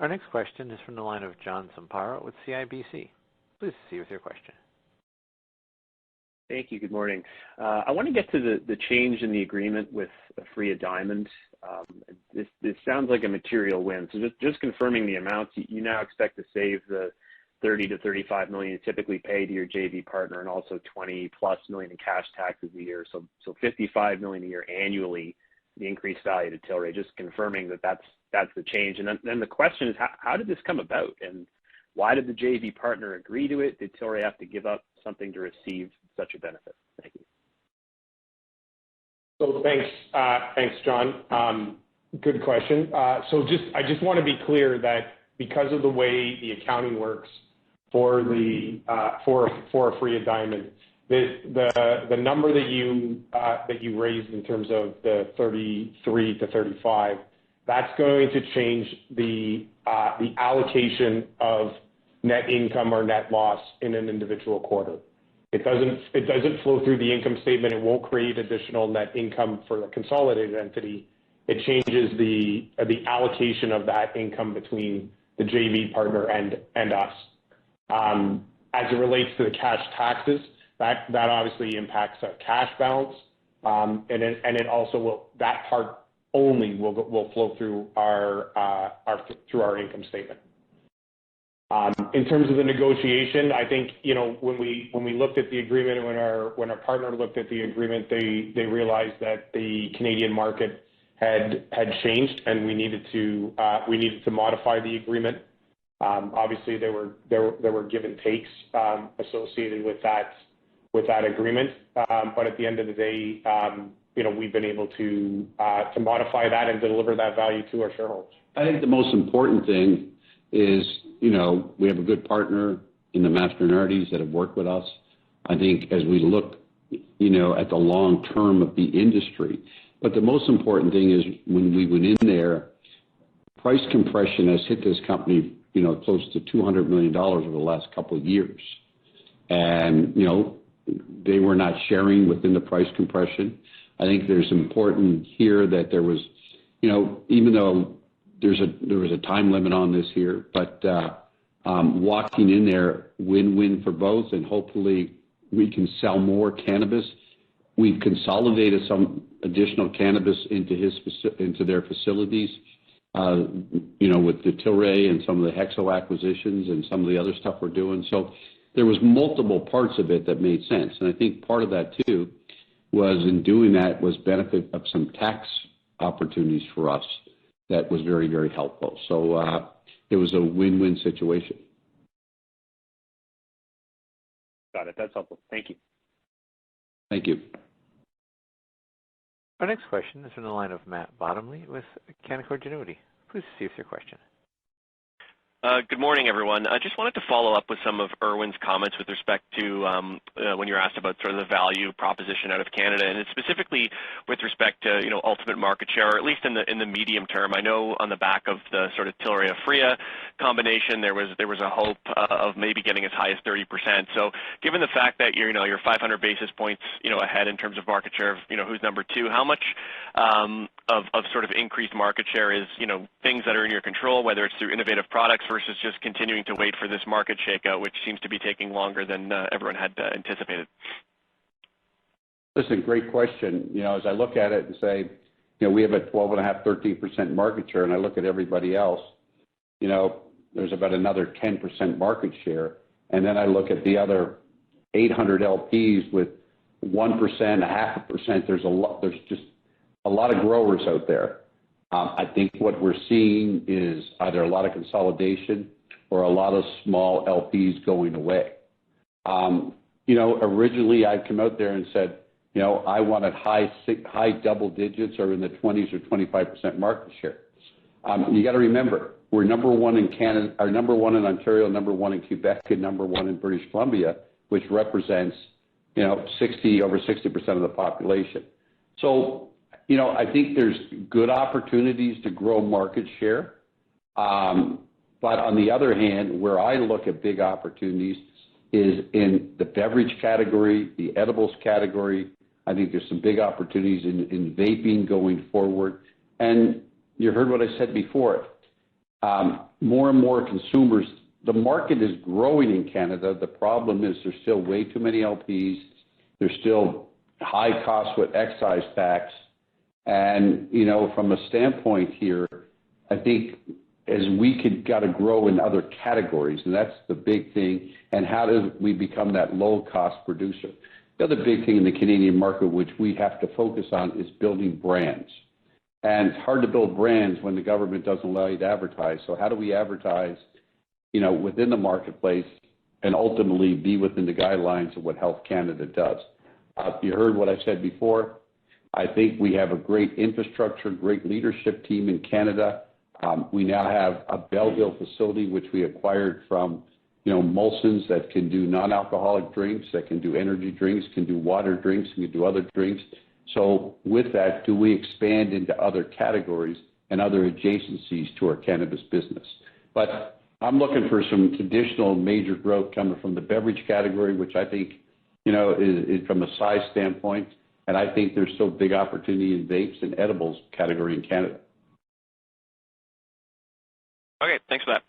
Our next question is from the line of John Zamparo with CIBC. Please proceed with your question. Thank you. Good morning. I want to get to the change in the agreement with Aphria Diamond. This sounds like a material win. So just confirming the amounts, you now expect to save the $30 to $35 million you typically pay to your JV partner, and also $20+ million in cash taxes a year. So $55 million a year annually, the increased value to Tilray. Just confirming that's the change. And then the question is, how did this come about, and why did the JV partner agree to it? Did Tilray have to give up something to receive such a benefit? Thank you. So thanks, John. Good question. I just want to be clear that because of the way the accounting works for a free diamond, the number that you raised in terms of the 33 to 35, that's going to change the allocation of net income or net loss in an individual quarter. It doesn't flow through the income statement. It won't create additional net income for the consolidated entity. It changes the allocation of that income between the JV partner and us. As it relates to the cash taxes, that obviously impacts our cash balance, and it also will, that part only will flow through our income statement. In terms of the negotiation, I think when we looked at the agreement and when our partner looked at the agreement, they realized that the Canadian market had changed and we needed to modify the agreement. Obviously, there were give and takes associated with that agreement, but at the end of the day, we've been able to modify that and deliver that value to our shareholders. I think the most important thing is, we have a good partner in the Mastronardis that have worked with us. I think as we look, at the long term of the industry, but the most important thing is when we went in there, price compression has hit this company, close to $200 million over the last couple of years. And, they were not sharing within the price compression. I think there's important here that there was, even though there was a time limit on this here, but walking in there, win-win for both, and hopefully we can sell more cannabis. We've consolidated some additional cannabis into their facilities, with the Tilray and some of the Hexo acquisitions and some of the other stuff we're doing. So there was multiple parts of it that made sense. And I think part of that too was in doing that was benefit of some tax opportunities for us that was very, very helpful. So it was a win-win situation. Got it. That's helpful. Thank you. Thank you. Our next question is from the line of Matt Bottomley with Canaccord Genuity. Please proceed with your question. Good morning, everyone. I just wanted to follow up with some of Irwin's comments with respect to when you were asked about sort of the value proposition out of Canada, and specifically with respect to ultimate market share, or at least in the medium term. I know on the back of the sort of Tilray Aphria combination, there was a hope of maybe getting as high as 30%. So given the fact that you're 500 basis points ahead in terms of market share of who's number two, how much of sort of increased market share is things that are in your control, whether it's through innovative products versus just continuing to wait for this market shakeout, which seems to be taking longer than everyone had anticipated? Listen, great question. As I look at it and say, we have a 12.5%, 13% market share, and I look at everybody else, there's about another 10% market share. And then I look at the other 800 LPs with 1%, 0.5%. There's just a lot of growers out there. I think what we're seeing is either a lot of consolidation or a lot of small LPs going away. Originally I'd come out there and said, I wanted high double digits or in the 20s or 25% market share. You got to remember, we're number one in Canada, or number one in Ontario, number one in Quebec, and number one in British Columbia, which represents, over 60% of the population. So, I think there's good opportunities to grow market share. But on the other hand, where I look at big opportunities is in the beverage category, the edibles category. I think there's some big opportunities in vaping going forward. And you heard what I said before. More and more consumers, the market is growing in Canada. The problem is there's still way too many LPs. There's still high costs with excise tax. And, from a standpoint here, I think as we got to grow in other categories, and that's the big thing, and how do we become that low-cost producer? The other big thing in the Canadian market, which we have to focus on, is building brands. And it's hard to build brands when the government doesn't allow you to advertise. So how do we advertise, within the marketplace and ultimately be within the guidelines of what Health Canada does? You heard what I said before. I think we have a great infrastructure, great leadership team in Canada. We now have a Belleville facility, which we acquired from, Molson's, that can do non-alcoholic drinks, that can do energy drinks, can do water drinks, can do other drinks. So with that, do we expand into other categories and other adjacencies to our cannabis business? But I'm looking for some additional major growth coming from the beverage category, which I think, is from a size standpoint, and I think there's still big opportunity in vapes and edibles category in Canada. Okay, thanks for that.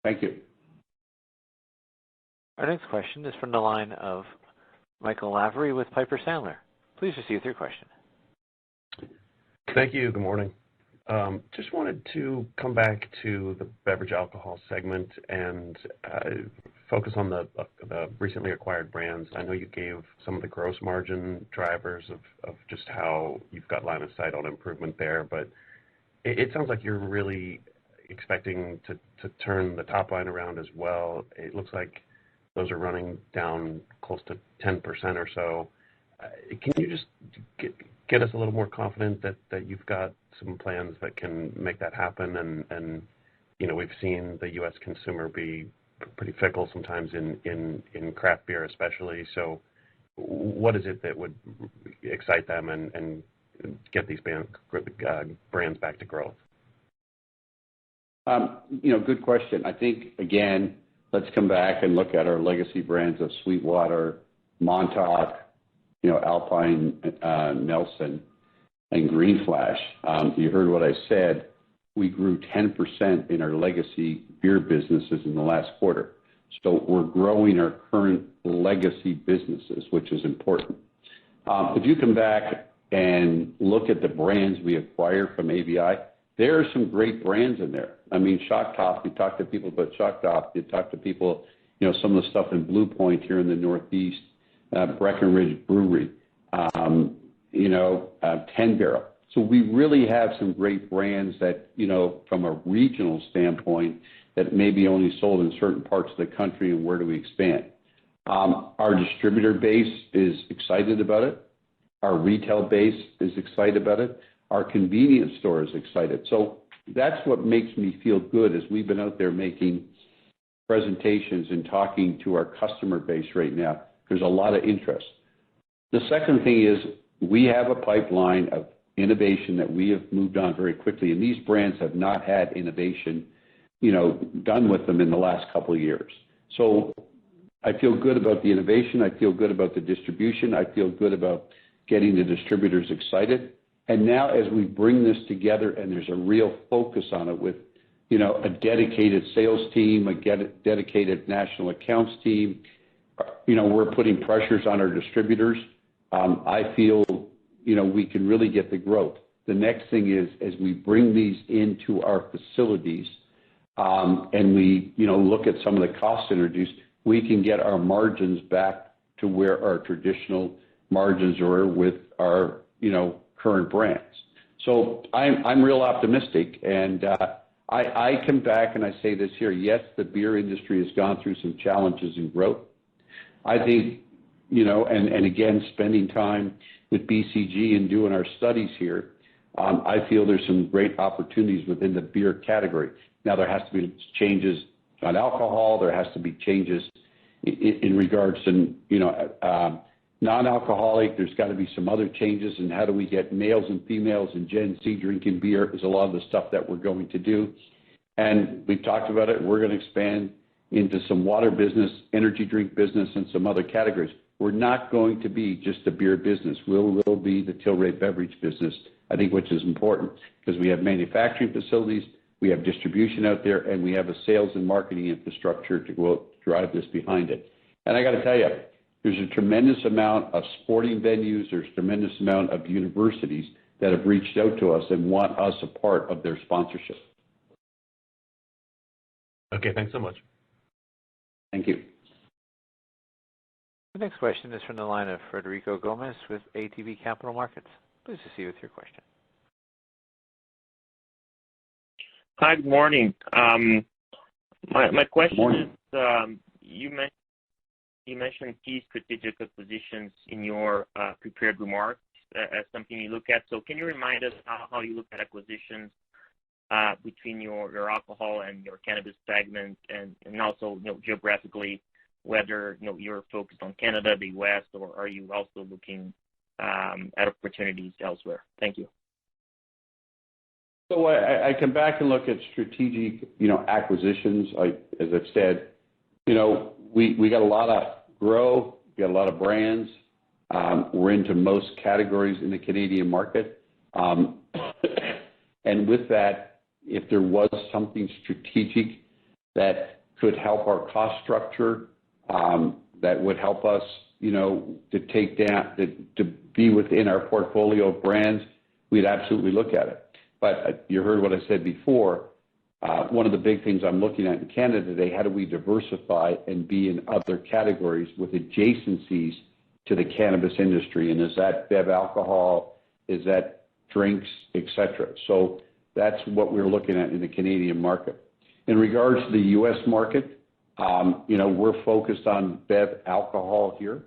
Thank you. Our next question is from the line of Michael Lavery with Piper Sandler. Please proceed with your question. Thank you. Good morning. Just wanted to come back to the beverage alcohol segment and focus on the recently acquired brands. I know you gave some of the gross margin drivers of just how you've got line of sight on improvement there, but it sounds like you're really expecting to turn the top line around as well. It looks like those are running down close to 10% or so. Can you just get us a little more confident that you've got some plans that can make that happen? And we've seen the U.S. consumer be pretty fickle sometimes in craft beer especially. So what is it that would excite them and get these brands back to growth? Good question. I think, again, let's come back and look at our legacy brands of Sweetwater, Montauk, Alpine, Nelson, and Green Flash. You heard what I said. We grew 10% in our legacy beer businesses in the last quarter. So we're growing our current legacy businesses, which is important. If you come back and look at the brands we acquired from ABI, there are some great brands in there. I mean, Shock Top, you talk to people about Shock Top. You talk to people, some of the stuff in Blue Point here in the Northeast, Breckenridge Brewery, 10 Barrel. So we really have some great brands that, from a regional standpoint, that maybe only sold in certain parts of the country, and where do we expand? Our distributor base is excited about it. Our retail base is excited about it. Our convenience store is excited. So that's what makes me feel good, as we've been out there making presentations and talking to our customer base right now. There's a lot of interest. The second thing is we have a pipeline of innovation that we have moved on very quickly, and these brands have not had innovation, done with them in the last couple of years. So I feel good about the innovation. I feel good about the distribution. I feel good about getting the distributors excited. And now as we bring this together and there's a real focus on it with, a dedicated sales team, a dedicated national accounts team, we're putting pressures on our distributors. I feel, we can really get the growth. The next thing is, as we bring these into our facilities, and we, look at some of the cost synergies, we can get our margins back to where our traditional margins are with our, current brands. So I'm real optimistic, and I come back and I say this here. Yes, the beer industry has gone through some challenges in growth. I think, and again, spending time with BCG and doing our studies here, I feel there's some great opportunities within the beer category. Now, there has to be changes on alcohol. There has to be changes in regards to, non-alcoholic. There's got to be some other changes in how do we get males and females and Gen Z drinking beer is a lot of the stuff that we're going to do. And we've talked about it. We're going to expand into some water business, energy drink business, and some other categories. We're not going to be just a beer business. We'll be the Tilray beverage business, I think, which is important because we have manufacturing facilities, we have distribution out there, and we have a sales and marketing infrastructure to go drive this behind it. And I got to tell you, there's a tremendous amount of sporting venues, there's a tremendous amount of universities that have reached out to us and want us a part of their sponsorship. Okay, thanks so much. Thank you. The next question is from the line of Frederico Gomez with ATB Capital Markets. Please proceed with your question. Hi, good morning. My question is, you mentioned key strategic acquisitions in your prepared remarks. as something you look at. So can you remind us how you look at acquisitions between your alcohol and your cannabis segment, and also geographically, whether you're focused on Canada, the U.S., or are you also looking at opportunities elsewhere? Thank you. So I come back and look at strategic, acquisitions. As I've said, we got a lot of grow, we got a lot of brands. We're into most categories in the Canadian market. And with that, if there was something strategic that could help our cost structure, that would help us, to take down, to be within our portfolio of brands, we'd absolutely look at it. But you heard what I said before. One of the big things I'm looking at in Canada today, how do we diversify and be in other categories with adjacencies to the cannabis industry? And is that bev alcohol? Is that drinks, et cetera? So that's what we're looking at in the Canadian market. In regards to the U.S. market, we're focused on bev alcohol here.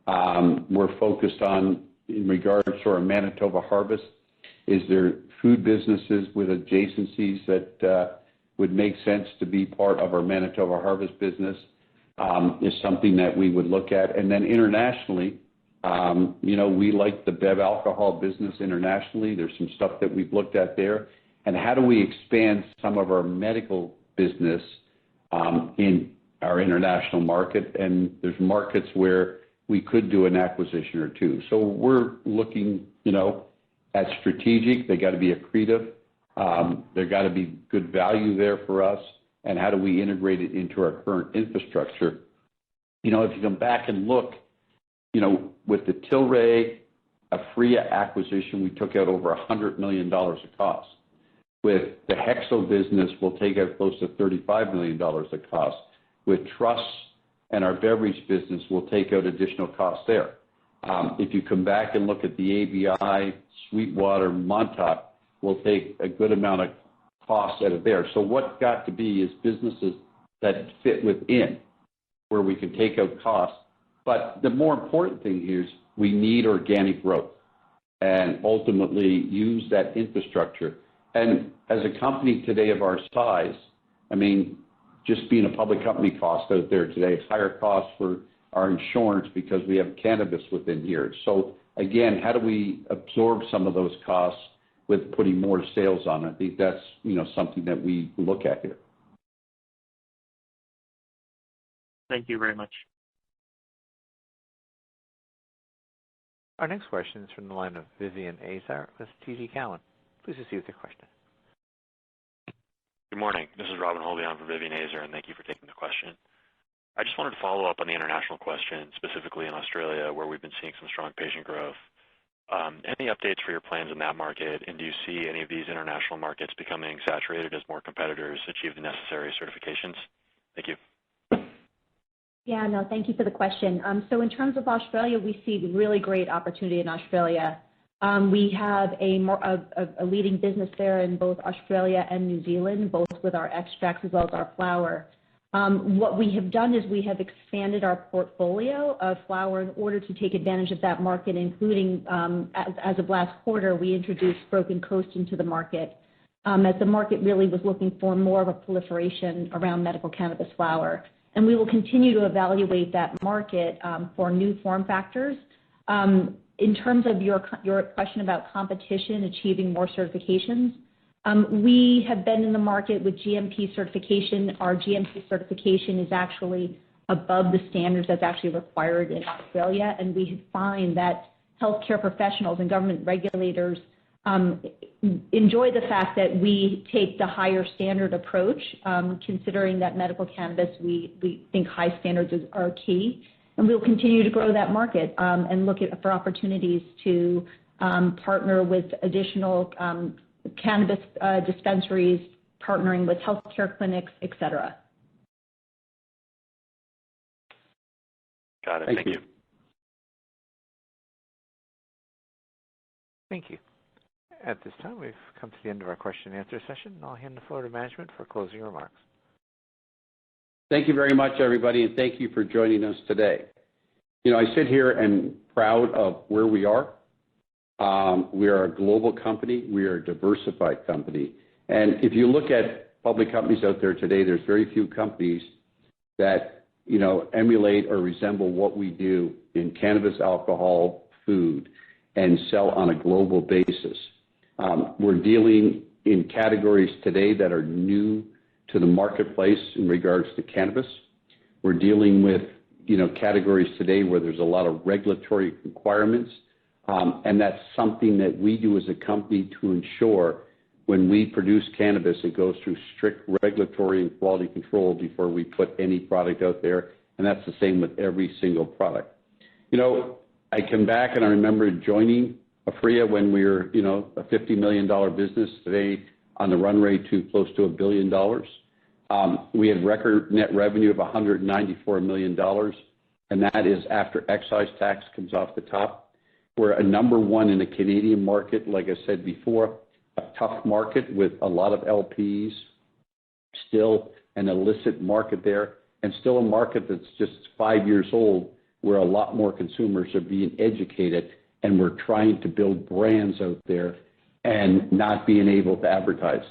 We're focused on, in regards to our Manitoba Harvest, is there food businesses with adjacencies that would make sense to be part of our Manitoba Harvest business, is something that we would look at. And then internationally, we like the bev alcohol business internationally. There's some stuff that we've looked at there. And how do we expand some of our medical business in our international market? And there's markets where we could do an acquisition or two. So we're looking, at strategic. They got to be accretive. There got to be good value there for us. And how do we integrate it into our current infrastructure? If you come back and look, with the Tilray, Aphria acquisition, we took out over $100 million of cost. With the Hexo business, we'll take out close to $35 million of cost. With Truss and our beverage business, we'll take out additional costs there. If you come back and look at the ABI, Sweetwater, Montauk, we'll take a good amount of costs out of there. So what's got to be is businesses that fit within where we can take out costs. But the more important thing here is we need organic growth and ultimately use that infrastructure. And as a company today of our size, just being a public company cost out there today, higher costs for our insurance because we have cannabis within here. So again, how do we absorb some of those costs with putting more sales on it? I think that's, something that we look at here. Thank you very much. Our next question is from the line of Vivian Azar with TD Cowen. Please proceed with your question. Good morning. This is Robin Holbeon for Vivian Azar, and thank you for taking the question. I just wanted to follow up on the international question, specifically in Australia, where we've been seeing some strong patient growth. Any updates for your plans in that market, and do you see any of these international markets becoming saturated as more competitors achieve the necessary certifications? Thank you. Yeah, no, thank you for the question. So in terms of Australia, we see really great opportunity in Australia. We have a leading business there in both Australia and New Zealand, both with our extracts as well as our flower. What we have done is we have expanded our portfolio of flower in order to take advantage of that market, including, as of last quarter, we introduced Broken Coast into the market, as the market really was looking for more of a proliferation around medical cannabis flower. And we will continue to evaluate that market for new form factors. In terms of your question about competition, achieving more certifications, we have been in the market with GMP certification. Our GMP certification is actually above the standards that's actually required in Australia, and we find that healthcare professionals and government regulators enjoy the fact that we take the higher standard approach, considering that medical cannabis, we think high standards are key. And we'll continue to grow that market and look for opportunities to partner with additional cannabis dispensaries, partnering with healthcare clinics, et cetera. Got it. Thank you. Thank you. At this time, we've come to the end of our question and answer session. I'll hand the floor to management for closing remarks. Thank you very much, everybody, and thank you for joining us today. I sit here and proud of where we are. We are a global company. We are a diversified company. And if you look at public companies out there today, there's very few companies that, emulate or resemble what we do in cannabis, alcohol, food, and sell on a global basis. We're dealing in categories today that are new to the marketplace in regards to cannabis. We're dealing with, categories today where there's a lot of regulatory requirements, and that's something that we do as a company to ensure when we produce cannabis, it goes through strict regulatory and quality control before we put any product out there, and that's the same with every single product. I come back and I remember joining Aphria when we were, a $50 million business. Today on the run rate to close to $1 billion. We had record net revenue of $194 million, and that is after excise tax comes off the top. We're a number one in the Canadian market, like I said before, a tough market with a lot of LPs, still an illicit market there, and still a market that's just 5 years old where a lot more consumers are being educated, and we're trying to build brands out there and not being able to advertise.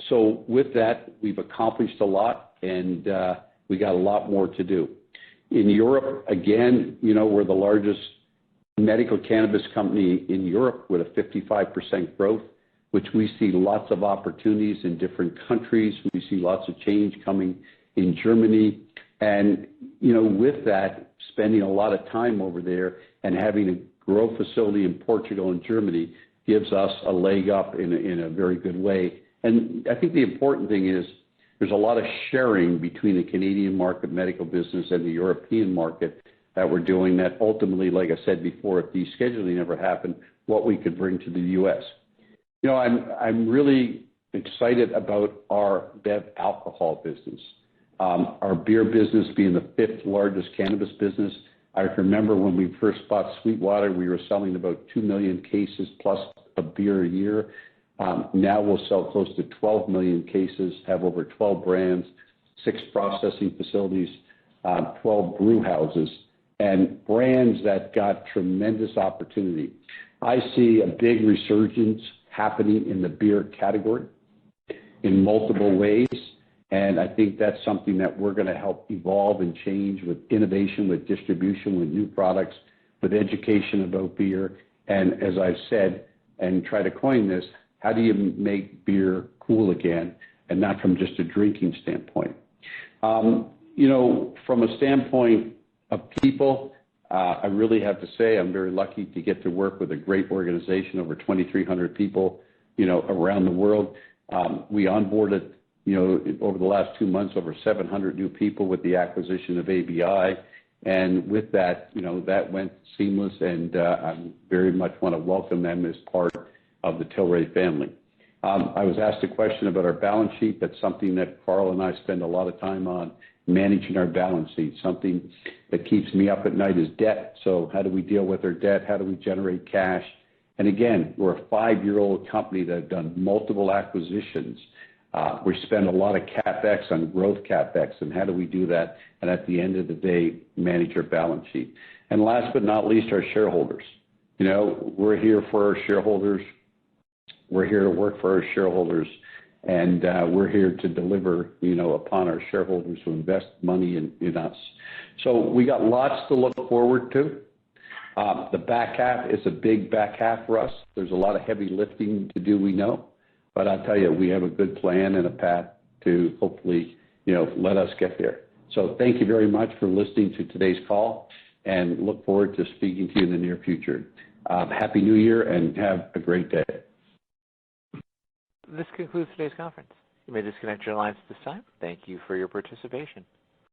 So with that, we've accomplished a lot, and we got a lot more to do. In Europe, again, we're the largest medical cannabis company in Europe with a 55% growth, which we see lots of opportunities in different countries. We see lots of change coming in Germany. And, with that, spending a lot of time over there and having a grow facility in Portugal and Germany gives us a leg up in a very good way. And I think the important thing is there's a lot of sharing between the Canadian market medical business and the European market that we're doing that ultimately, like I said before, if descheduling never happened, what we could bring to the U.S. I'm really excited about our bev alcohol business. Our beer business being the 5th largest cannabis business. I remember when we first bought Sweetwater, we were selling about 2 million cases plus of beer a year. Now we'll sell close to 12 million cases, have over 12 brands, 6 processing facilities, 12 brew houses, and brands that got tremendous opportunity. I see a big resurgence happening in the beer category in multiple ways, and I think that's something that we're going to help evolve and change with innovation, with distribution, with new products, with education about beer, and as I've said, and try to coin this, how do you make beer cool again and not from just a drinking standpoint? From a standpoint of people, I really have to say I'm very lucky to get to work with a great organization, over 2,300 people, around the world. We onboarded, over the last 2 months, over 700 new people with the acquisition of ABI. And with that, that went seamless, and I very much want to welcome them as part of the Tilray family. I was asked a question about our balance sheet. That's something that Carl and I spend a lot of time on, managing our balance sheet. Something that keeps me up at night is debt. So how do we deal with our debt? How do we generate cash? And again, we're a 5-year-old company that have done multiple acquisitions. We spend a lot of CapEx on growth CapEx, and how do we do that? And at the end of the day, manage our balance sheet. And last but not least, our shareholders. We're here for our shareholders. We're here to work for our shareholders, and we're here to deliver, upon our shareholders who invest money in us. So we got lots to look forward to. The back half is a big back half for us. There's a lot of heavy lifting to do, we know. But I'll tell you, we have a good plan and a path to hopefully, let us get there. So thank you very much for listening to today's call, and look forward to speaking to you in the near future. Happy New Year, and have a great day. This concludes today's conference. You may disconnect your lines at this time. Thank you for your participation.